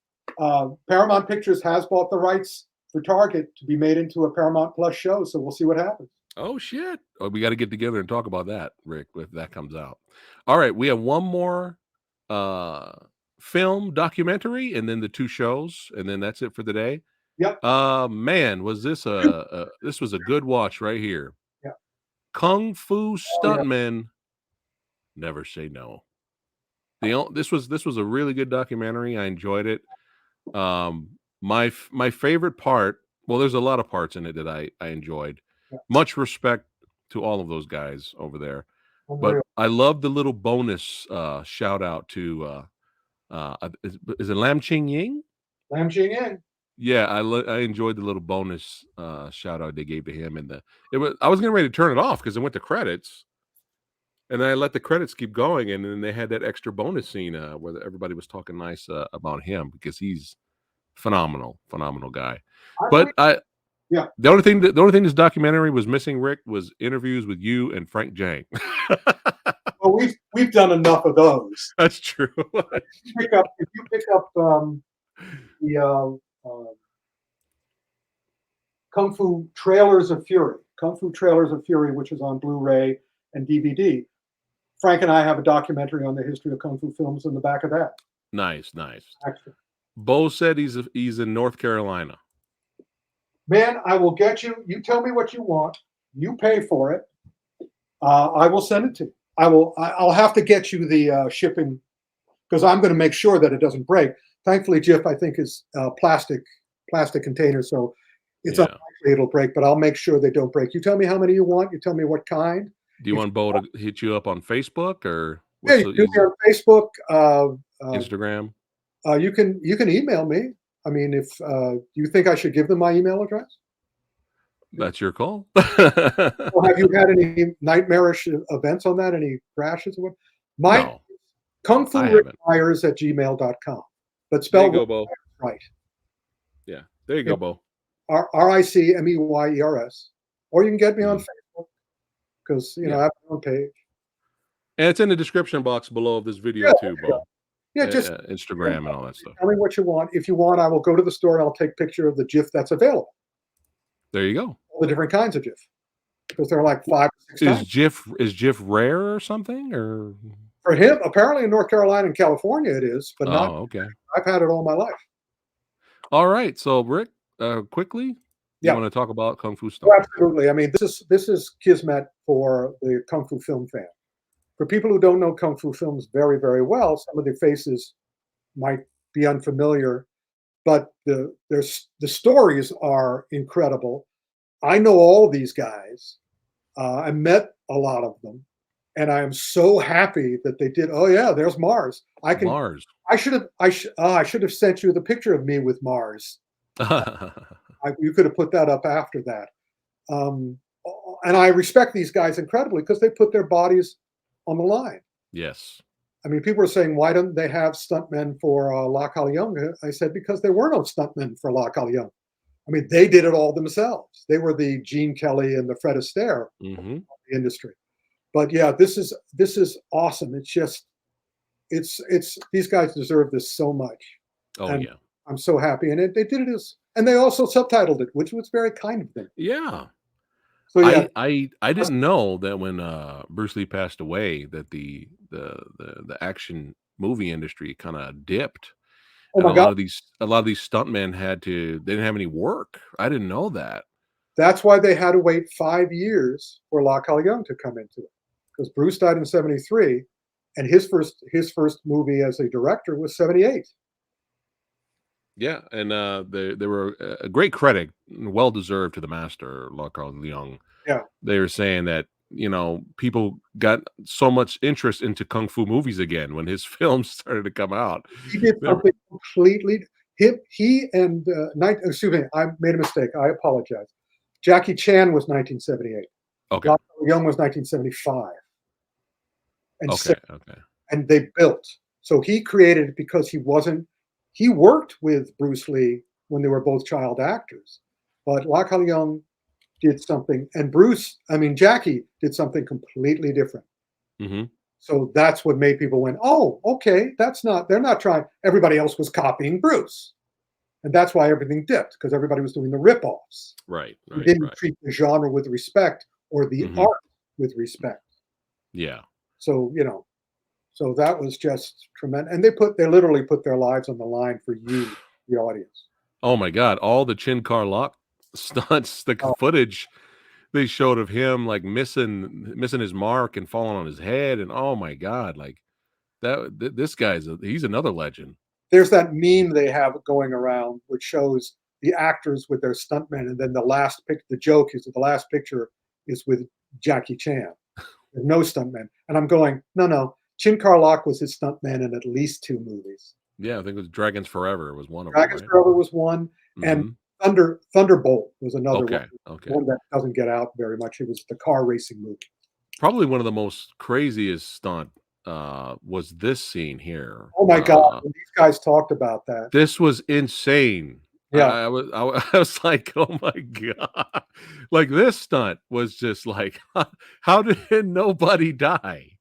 Paramount Pictures has bought the rights for Target to be made into a Paramount Plus show, so we'll see what happens. Oh, shit. Oh, we got to get together and talk about that, Rick, if that comes out. All right, we have one more film documentary and then the two shows, and then that's it for today. Yep. Man, was this this was a good watch right here. Yeah. Kung Fu Stuntmen Never Say No. This was a really good documentary. I enjoyed it. My favorite part, well, there's a lot of parts in it that I enjoyed. Yeah. Much respect to all of those guys over there. Unreal. But I love the little bonus shout out to is it Lam Ching Ying? Lam Ching Yang. Yeah, I enjoyed the little bonus shout out they gave to him, and I was getting ready to turn it off because it went to credits, and then I let the credits keep going, and then they had that extra bonus scene where everybody was talking nice about him because he's phenomenal guy. But the only thing this documentary was missing, Rick, was interviews with you and Frank Jang. Well, we've done enough of those. That's true. If you pick up the Kung Fu Trailers of Fury, which is on Blu-ray and DVD. Frank and I have a documentary on the history of Kung Fu films in the back of that. Nice. Extra. Bo said he's in North Carolina. Man, I will get you. You tell me what you want. You pay for it. I will send it to you. I'll have to get you the shipping because I'm going to make sure that it doesn't break. Thankfully, Jif, I think, is plastic container, so it's unlikely it'll break. But I'll make sure they don't break. You tell me how many you want. You tell me what kind. Do you want Bo to hit you up on Facebook or you can do it on Facebook, Instagram? You can email me. I mean, if you think I should give them my email address. That's your call. Well, have you had any nightmarish events on that? Any crashes? No. Kung Fu Rick Myers at gmail.com. But spelled right. Yeah. There you go, Bo. RICMEYERS. Or you can get me on Facebook because I have my own page. And it's in the description box below of this video too, Bo. Yeah, just Instagram and all that stuff. Tell me what you want. If you want, I will go to the store and I'll take a picture of the GIF that's available. There you go. All the different kinds of GIF. Because there are like 5 or 6 kinds. Is GIF rare or something? Or for him, apparently in North Carolina and California it is, but not. Okay. I've had it all my life. All right. So Rick, quickly, you want to talk about Kung Fu stuff? Oh, absolutely. I mean, this is kismet for the Kung Fu film fan. For people who don't know Kung Fu films very, very well, some of the faces might be unfamiliar, but the stories are incredible. I know all these guys. I met a lot of them, and I am so happy that they did. Oh yeah, there's Mars. Mars. I should have sent you the picture of me with Mars. You could have put that up after that. And I respect these guys incredibly because they put their bodies on the line. Yes. I mean, people are saying, why don't they have stuntmen for La Kali Young? I said, because there were no stuntmen for La Kali Young. I mean, they did it all themselves. They were the Gene Kelly and the Fred Astaire of the industry. But yeah, this is awesome. It's just, it's these guys deserve this so much. Oh, and yeah. I'm so happy. And they did it and they also subtitled it, which was very kind of them. Yeah. So yeah, I didn't know that when Bruce Lee passed away that the action movie industry kind of dipped. Oh my God. A lot of these stuntmen they didn't have any work. I didn't know that. That's why they had to wait 5 years for La Kali Young to come into it, because Bruce died in '73, and his first movie as a director was '78. Yeah, and they were a great credit, well deserved to the master, La Kali Young. Yeah, they were saying that people got so much interest into kung fu movies again when his films started to come out. He did They were- something completely. He and excuse me, I made a mistake. I apologize. Jackie Chan was 1978. Okay. Locke Young was 1975, and Okay. Okay. and they built. So he created it because he wasn't. He worked with Bruce Lee when they were both child actors, but Locke Young did something, and Jackie did something completely different. Hmm. So that's what made people went, oh, okay, they're not trying. Everybody else was copying Bruce. And that's why everything dipped, because everybody was doing the rip-offs. Right. We Right. didn't Right. treat the genre with respect or the Mhm. art with respect. Yeah. So, so that was just tremendous. And they literally put their lives on the line for you, the audience. Oh my God. All the Chin Car Lock stunts, the Oh, footage they showed of him like missing his mark and falling on his head. And oh my God, like this he's another legend. there's that meme they have going around which shows the actors with their stuntmen, and then the joke is that the last picture is with Jackie Chan. There's no stuntmen. And I'm going, no. Chin Carlock was his stuntman in at least 2 movies. Yeah, I think it was Dragons Forever was one of them, Dragon's right? Forever was one, and Mhm. Thunderbolt was another Okay, okay. one that doesn't get out very much. It was the car racing movie. Probably one of the most craziest stunt, was this scene here. Oh my god, when these guys talked about that. This was insane. Yeah, I was like, "Oh my god." Like, this stunt was just like, how did nobody die?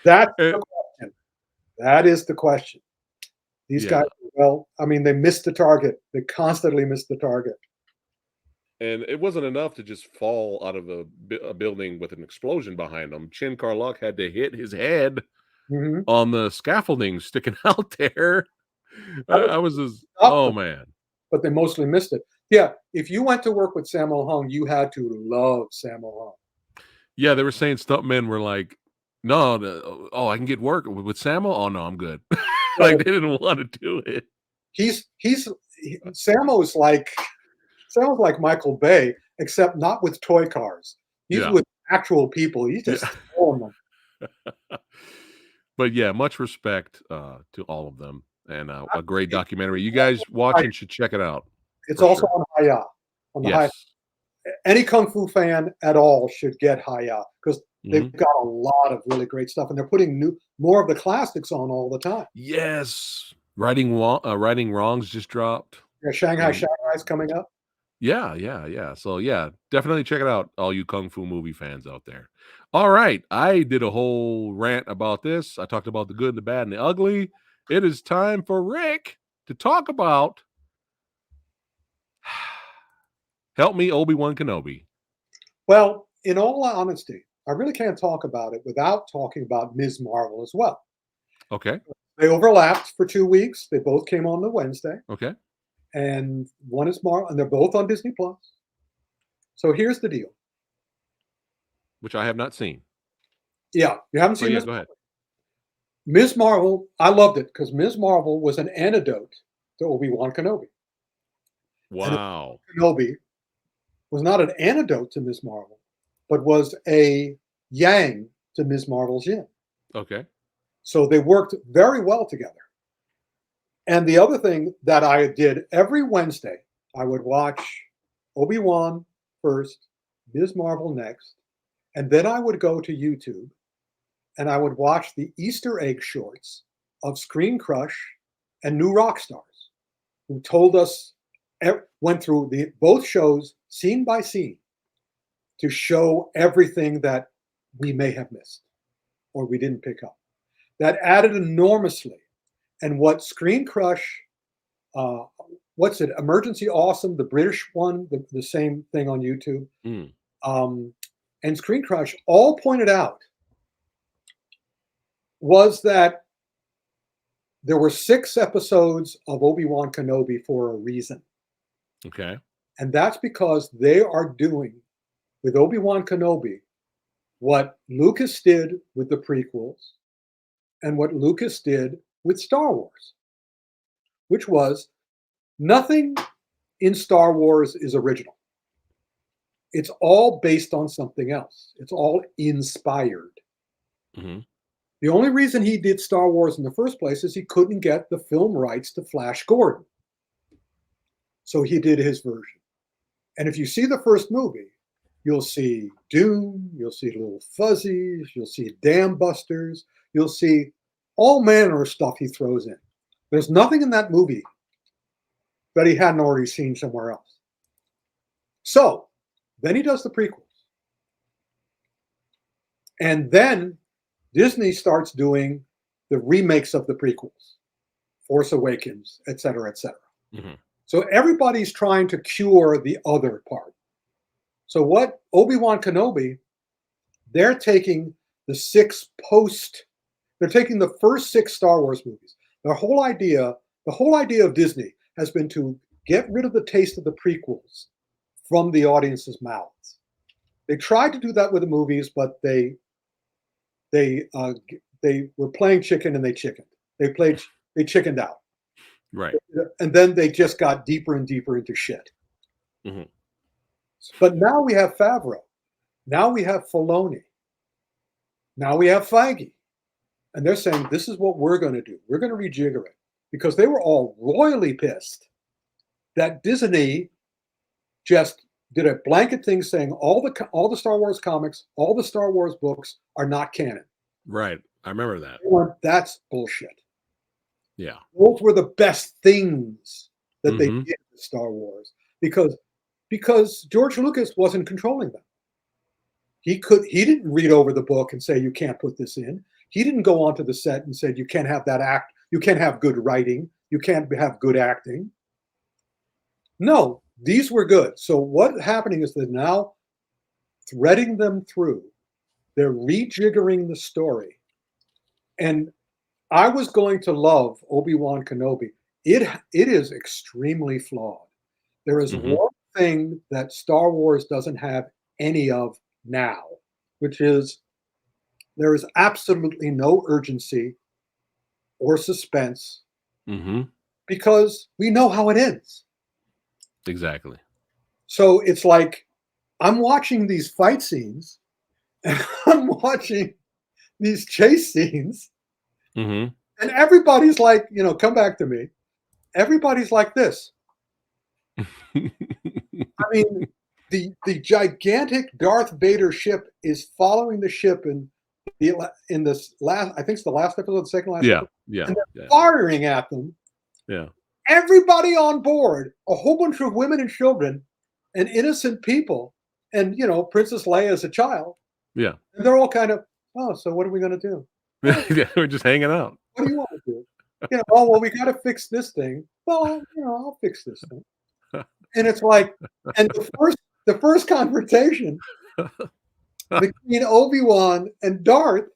that's Eh the question. That is the question. These Yeah, guys, well, they missed the target. They constantly missed the target. and it wasn't enough to just fall out of a building with an explosion behind him. Chin Carlock had to hit his head Mhm. on the scaffolding sticking out there. That was I was just tough, oh, man. but they mostly missed it. Yeah, if you went to work with Sammo Hung, you had to love Sammo Hung. Yeah, they were saying stuntmen were like, "No, oh, I can get work with Samo? Oh, no, I'm good." Like, they didn't wanna do it. Sammo's like Michael Bay, except not with toy cars. He's Yeah, with actual people. He's yeah. just throwing them. But, yeah, much respect, to all of them, and, a great It- documentary. You guys watching should check it out It's for also sure. on Hi-YAH. On the Hi, Yes. any kung fu fan at all should get Hi-YAH because they've Mhm. got a lot of really great stuff, and they're putting more of the classics on all the time. Yes. Righting Wrongs just dropped, Yeah, and Shanghai's coming up. yeah, yeah, yeah. So, yeah, definitely check it out, all you kung fu movie fans out there. Alright, I did a whole rant about this. I talked about the good, the bad, and the ugly. It is time for Rick to talk about Help Me, Obi-Wan Kenobi. Well, in all honesty, I really can't talk about it without talking about Ms. Marvel as well. Okay, They overlapped for 2 weeks. They both came on the Wednesday, okay. and one is Marvel, and they're both on Disney Plus. So here's the deal. Which I have not seen. Yeah, you haven't But seen yeah, Ms. go ahead. Ms. Marvel. I loved it because Ms. Marvel was an antidote to Obi-Wan Kenobi, and Wow. Kenobi was not an antidote to Ms. Marvel, but was a yang to Ms. Marvel's yin. Okay. So they worked very well together. And the other thing that I did every Wednesday, I would watch Obi-Wan first, Ms. Marvel next, and then I would go to YouTube and I would watch the Easter egg shorts of Screen Crush and New Rockstars, who told us, went through both shows scene by scene to show everything that we may have missed or we didn't pick up. That added enormously. And what Screen Crush, what's it, Emergency Awesome, the British one, the same thing on YouTube, Mm, and Screen Crush all pointed out was that there were 6 episodes of Obi-Wan Kenobi for a reason. okay. And that's because they are doing with Obi-Wan Kenobi what Lucas did with the prequels and what Lucas did with Star Wars, which was nothing in Star Wars is original. It's all based on something else. It's all inspired. Hmm. The only reason he did Star Wars in the first place is he couldn't get the film rights to Flash Gordon. So he did his version. And if you see the first movie, you'll see Dune, you'll see Little Fuzzies, you'll see Dam Busters, you'll see all manner of stuff he throws in. There's nothing in that movie that he hadn't already seen somewhere else. So then he does the prequels. And then Disney starts doing the remakes of the prequels, Force Awakens, et cetera, et cetera. Hmm. So everybody's trying to cure the other part. So what Obi-Wan Kenobi, they're taking the they're taking the first 6 Star Wars movies. The whole idea of Disney has been to get rid of the taste of the prequels from the audience's mouths. They tried to do that with the movies, but they were playing chicken and they chickened. They chickened out. Right. And then they just got deeper and deeper into shit. Mhm. But now we have Favreau. Now we have Filoni. Now we have Feige. And they're saying, this is what we're going to do. We're going to rejigger it. Because they were all royally pissed that Disney just did a blanket thing saying all the Star Wars comics, all the Star Wars books are not canon. Right. I remember that. That's bullshit. Yeah. Those were the best things that they Mhm. did with Star Wars because George Lucas wasn't controlling them. He didn't read over the book and say you can't put this in. He didn't go onto the set and said you can't have that act, you can't have good writing, you can't have good acting. No, these were good. So what's happening is they're now threading them through. They're rejiggering the story. And I was going to love Obi-Wan Kenobi. It is extremely flawed. There is Mhm. one thing that Star Wars doesn't have any of now, which is there is absolutely no urgency or suspense Mhm. because we know how it ends. Exactly. So it's like I'm watching these fight scenes and I'm watching these chase scenes, Mhm. and everybody's like, come back to me. Everybody's like this. I mean, the gigantic Darth Vader ship is following the ship in this last, I think it's the last episode, the second last Yeah. episode, Yeah. and they're Yeah. firing at them. Yeah. Everybody on board, a whole bunch of women and children and innocent people, and Princess Leia as a child, Yeah. and they're all kind of, oh, so what are we going to do? Yeah. We're just hanging out. What do you want to do? Oh, well, we got to fix this thing. Well, I'll fix this thing. And it's like, and the first confrontation between Obi-Wan and Darth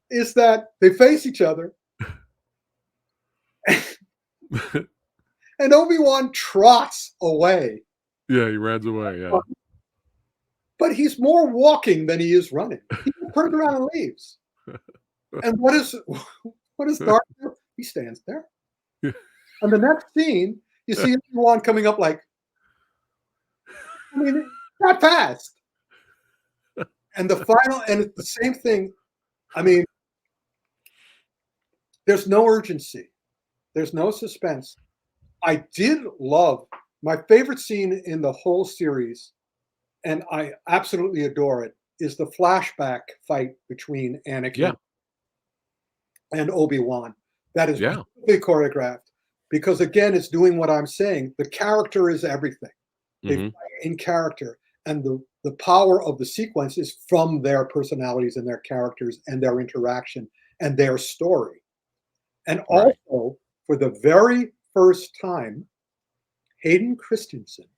is that they face each other, and Obi-Wan trots away. Yeah. He runs away. Yeah. But he's more walking than he is running. He turns around and leaves. And what does Darth do? He stands there. And the next scene, you see Obi-Wan coming up like, not fast. And it's the same thing. I mean, there's no urgency. There's no suspense. I did love my favorite scene in the whole series, and I absolutely adore it, is the flashback fight between Anakin Yeah. and Obi-Wan. That is Yeah. beautifully choreographed because, again, it's doing what I'm saying. The character is everything. They Mhm. fight in character, and the power of the sequence is from their personalities and their characters and their interaction and their story. And Right. also, for the very first time, Hayden Christensen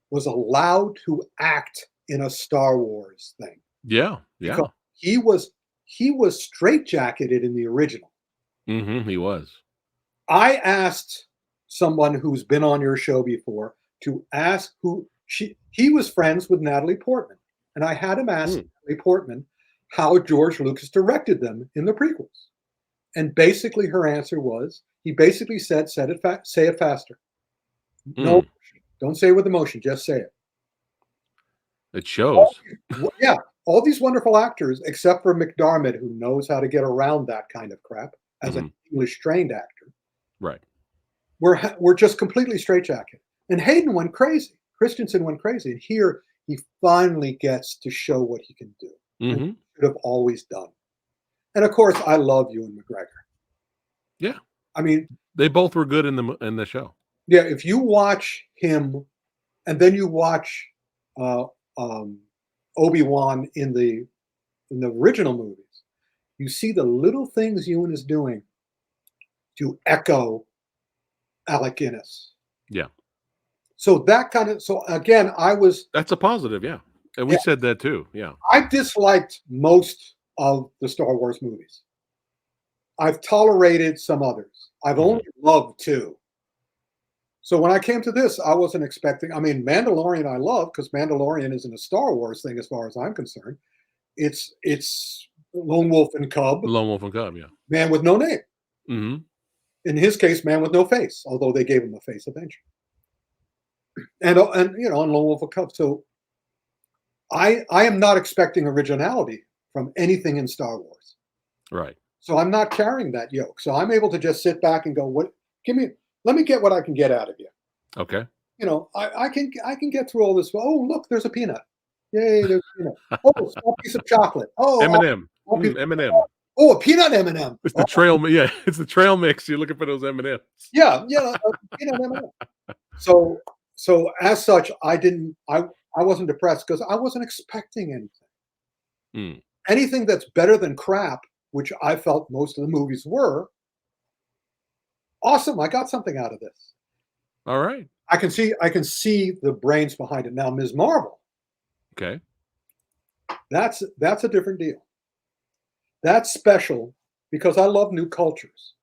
was allowed to act in a Star Wars thing Yeah. Yeah. because he was straitjacketed in the original. Mhm. He was. I asked someone who's been on your show before to ask he was friends with Natalie Portman, and I had him ask Natalie Portman how George Lucas directed them in the prequels. And basically her answer was, he basically said, say it faster. No, don't say it with emotion, just say it. It shows. Yeah, all these wonderful actors, except for McDermott, who knows how to get around that kind of crap as an English trained actor. Right. We're just completely straitjacket. And Hayden went crazy. Christensen went crazy. And here he finally gets to show what he can do. And Mm-hmm. he should have always done. And of course, I love Ewan McGregor. Yeah. I mean, They both were good in the show. yeah, if you watch him and then you watch Obi-Wan in the original movies, you see the little things Ewan is doing to echo Alec Guinness. Yeah. So again, That's a positive, yeah. And we said that too. Yeah. I disliked most of the Star Wars movies. I've tolerated some others. I've only loved two. So when I came to this, I wasn't expecting. I mean, Mandalorian I love because Mandalorian isn't a Star Wars thing as far as I'm concerned. It's Lone Wolf and Cub, Lone Wolf and Cub, yeah. man with no name. Mm-hmm. In his case, man with no face, although they gave him a face eventually. And Lone Wolf and Cub. So I am not expecting originality from anything in Star Wars. Right. So I'm not carrying that yoke. So I'm able to just sit back and go, let me get what I can get out of you. Okay. I can get through all this. Oh, look, there's a peanut. Yay, there's a peanut. Oh, a small piece of chocolate. Oh, M&M. M&M. Oh, a peanut M&M. It's the trail. Yeah, it's the trail mix. You're looking for those M&Ms. Yeah, peanut M&M. So as such, I wasn't depressed because I wasn't expecting anything. Anything that's better than crap, which I felt most of the movies were. Awesome! I got something out of this. All right. I can see the brains behind it now. Ms. Marvel. Okay. That's a different deal. That's special because I love new cultures,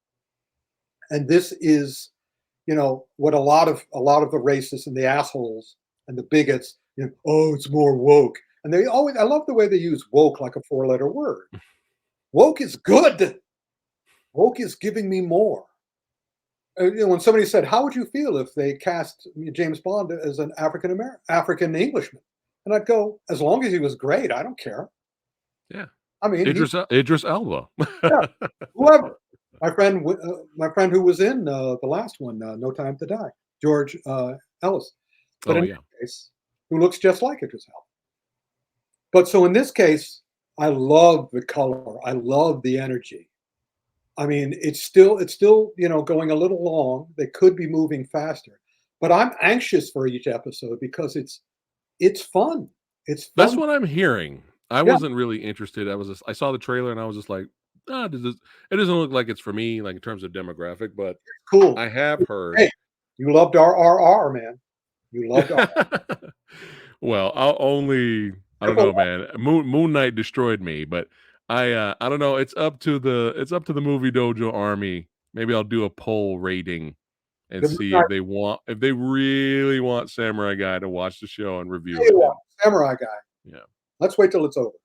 and this is, what a lot of the racists and the assholes and the bigots. Oh, it's more woke, and I love the way they use woke like a 4-letter word. Woke is good. Woke is giving me more. When somebody said, "How would you feel if they cast James Bond as an African Englishman?" and I'd go, "As long as he was great, I don't care." Yeah. I mean, Idris Elba. Yeah, whoever. My friend who was in the last one, No Time to Die, George Ellis, but in this case, who looks just like Idris Elba. But so in this case, I love the color. I love the energy. I mean, it's still going a little long. They could be moving faster, but I'm anxious for each episode because it's fun. It's fun. That's what I'm hearing. I wasn't really interested. I saw the trailer and I was just like, it doesn't look like it's for me, like in terms of demographic, but cool. I have heard. Hey, you loved RRR, man. You loved RRR. Well, I don't know, man. Moon Knight destroyed me, but I don't know. It's up to the Movie Dojo Army. Maybe I'll do a poll rating and see if they really want Samurai Guy to watch the show and review it. Samurai Guy. Yeah. Let's wait till it's over.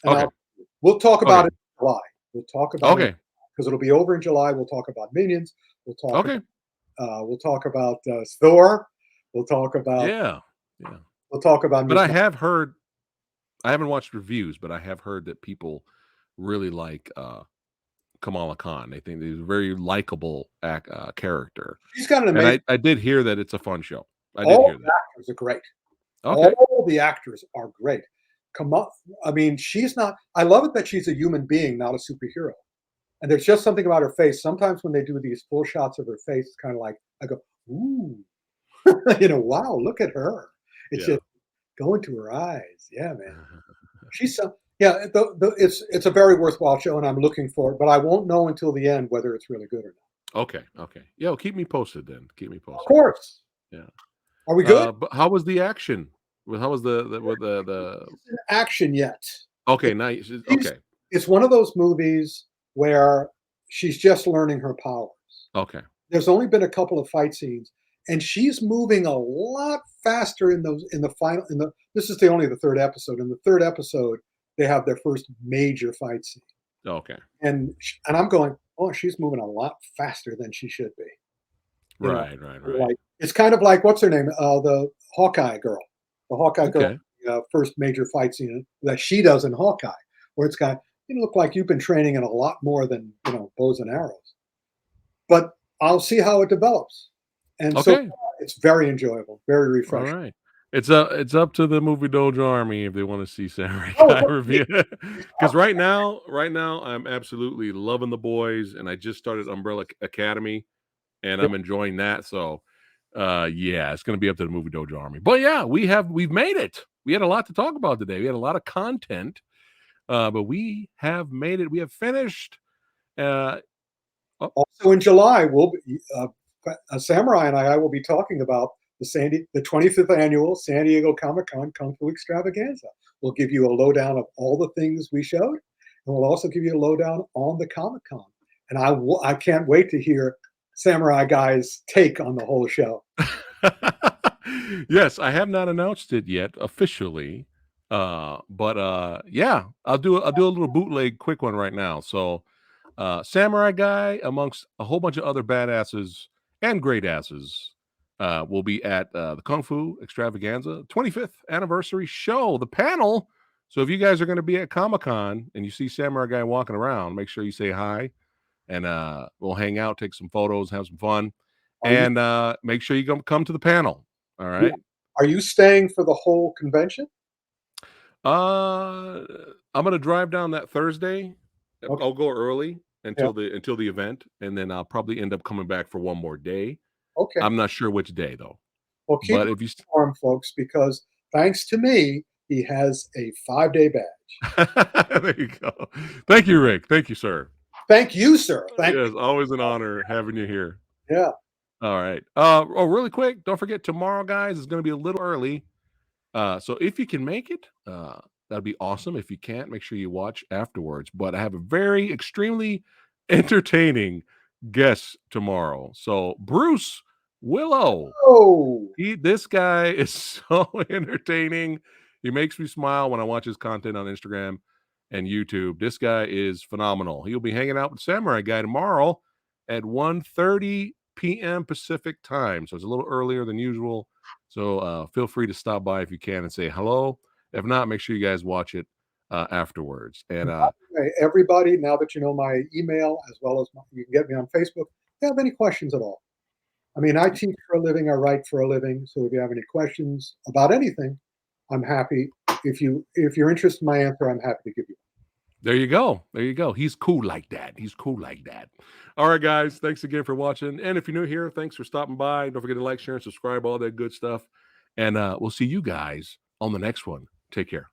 And okay. We'll talk about it in July. We'll talk about it because it'll be over in July. We'll talk about Minions. We'll talk. Okay. We'll talk about Thor. We'll talk about. Yeah. We'll talk about. But I have heard. I haven't watched reviews, but I have heard that people really like Kamala Khan. They think he's a very likable character. She's got an amazing. And I did hear that it's a fun show. I did hear that. The actors are great. Okay. All the actors are great. I mean, she's not. I love it that she's a human being, not a superhero. And there's just something about her face. Sometimes when they do these full shots of her face, it's kind of like I go, ooh, wow, look at her. It's just going to her eyes. Yeah, man. She's so. Yeah, it's a very worthwhile show, and I'm looking for it. But I won't know until the end whether it's really good or not. Okay. Yeah, well, keep me posted then. Keep me posted. Of course. Yeah. Are we good? But how was the action? How was the action yet? Okay, nice. Okay. It's one of those movies where she's just learning her powers. Okay. There's only been a couple of fight scenes, and she's moving a lot faster this is only the third episode. In the third episode, they have their first major fight scene. Okay. And I'm going, oh, she's moving a lot faster than she should be. Right. Like, it's kind of like, what's her name? The Hawkeye girl. The Hawkeye girl. first major fight scene that she does in Hawkeye, where it's got, you look like you've been training in a lot more than, bows and arrows. But I'll see how it develops. And so Okay. it's very enjoyable, very All refreshing. right. It's up to the Movie Dojo Army if they want to see Samurai Oh, Guy look, review. Because right now, I'm absolutely loving The Boys, and I just started Umbrella Academy, and yeah, I'm enjoying that. So, yeah, it's going to be up to the Movie Dojo Army. But yeah, we've made it. We had a lot to talk about today. We had a lot of content, but we have made it. We have finished. Uh, oh, also in July, Samurai and I will be talking about the 25th annual San Diego Comic-Con Kung Fu Extravaganza. We'll give you a lowdown of all the things we showed, and we'll also give you a lowdown on the Comic-Con. And I can't wait to hear Samurai Guy's take on the whole show. yes, I have not announced it yet officially. But yeah, I'll do a little bootleg quick one right now. So Samurai Guy, amongst a whole bunch of other badasses and great asses, will be at the Kung Fu Extravaganza 25th anniversary show, the panel. So if you guys are going to be at Comic-Con and you see Samurai Guy walking around, make sure you say hi, and we'll hang out, take some photos, have some fun, Are you and make sure you come to the panel. All yeah, right. are you staying for the whole convention? Uh, I'm gonna drive down that Thursday. Okay, I'll go early yeah, until the event, and then I'll probably end up coming back for one more day. okay. I'm not sure which day though. Well, keep But it if you informed, folks, because thanks to me, he has a 5-day badge. there you go. Thank you, Rick. Thank you, sir. Thank you, sir. Thank Yes, always an honor having you here. you. Yeah. All right. Oh, really quick, don't forget tomorrow, guys, is gonna be a little early. So if you can make it, that'd be awesome. If you can't, make sure you watch afterwards. But I have a very extremely entertaining guest tomorrow. So Bruce Willow, Oh, this guy is so entertaining. He makes me smile when I watch his content on Instagram and YouTube. This guy is phenomenal. He'll be hanging out with Samurai Guy tomorrow at 1:30 p.m. Pacific time. So it's a little earlier than usual. So feel free to stop by if you can and say hello. If not, make sure you guys watch it afterwards. And hey, everybody, now that you know my email as well as you can get me on Facebook, if you have any questions at all. I mean, I teach for a living, I write for a living. So if you have any questions about anything, I'm happy. If you're interested in my answer, I'm happy to give you. there you go. There you go. He's cool like that. He's cool like that. All right, guys. Thanks again for watching. And if you're new here, thanks for stopping by. Don't forget to like, share, and subscribe, all that good stuff. And we'll see you guys on the next one. Take care.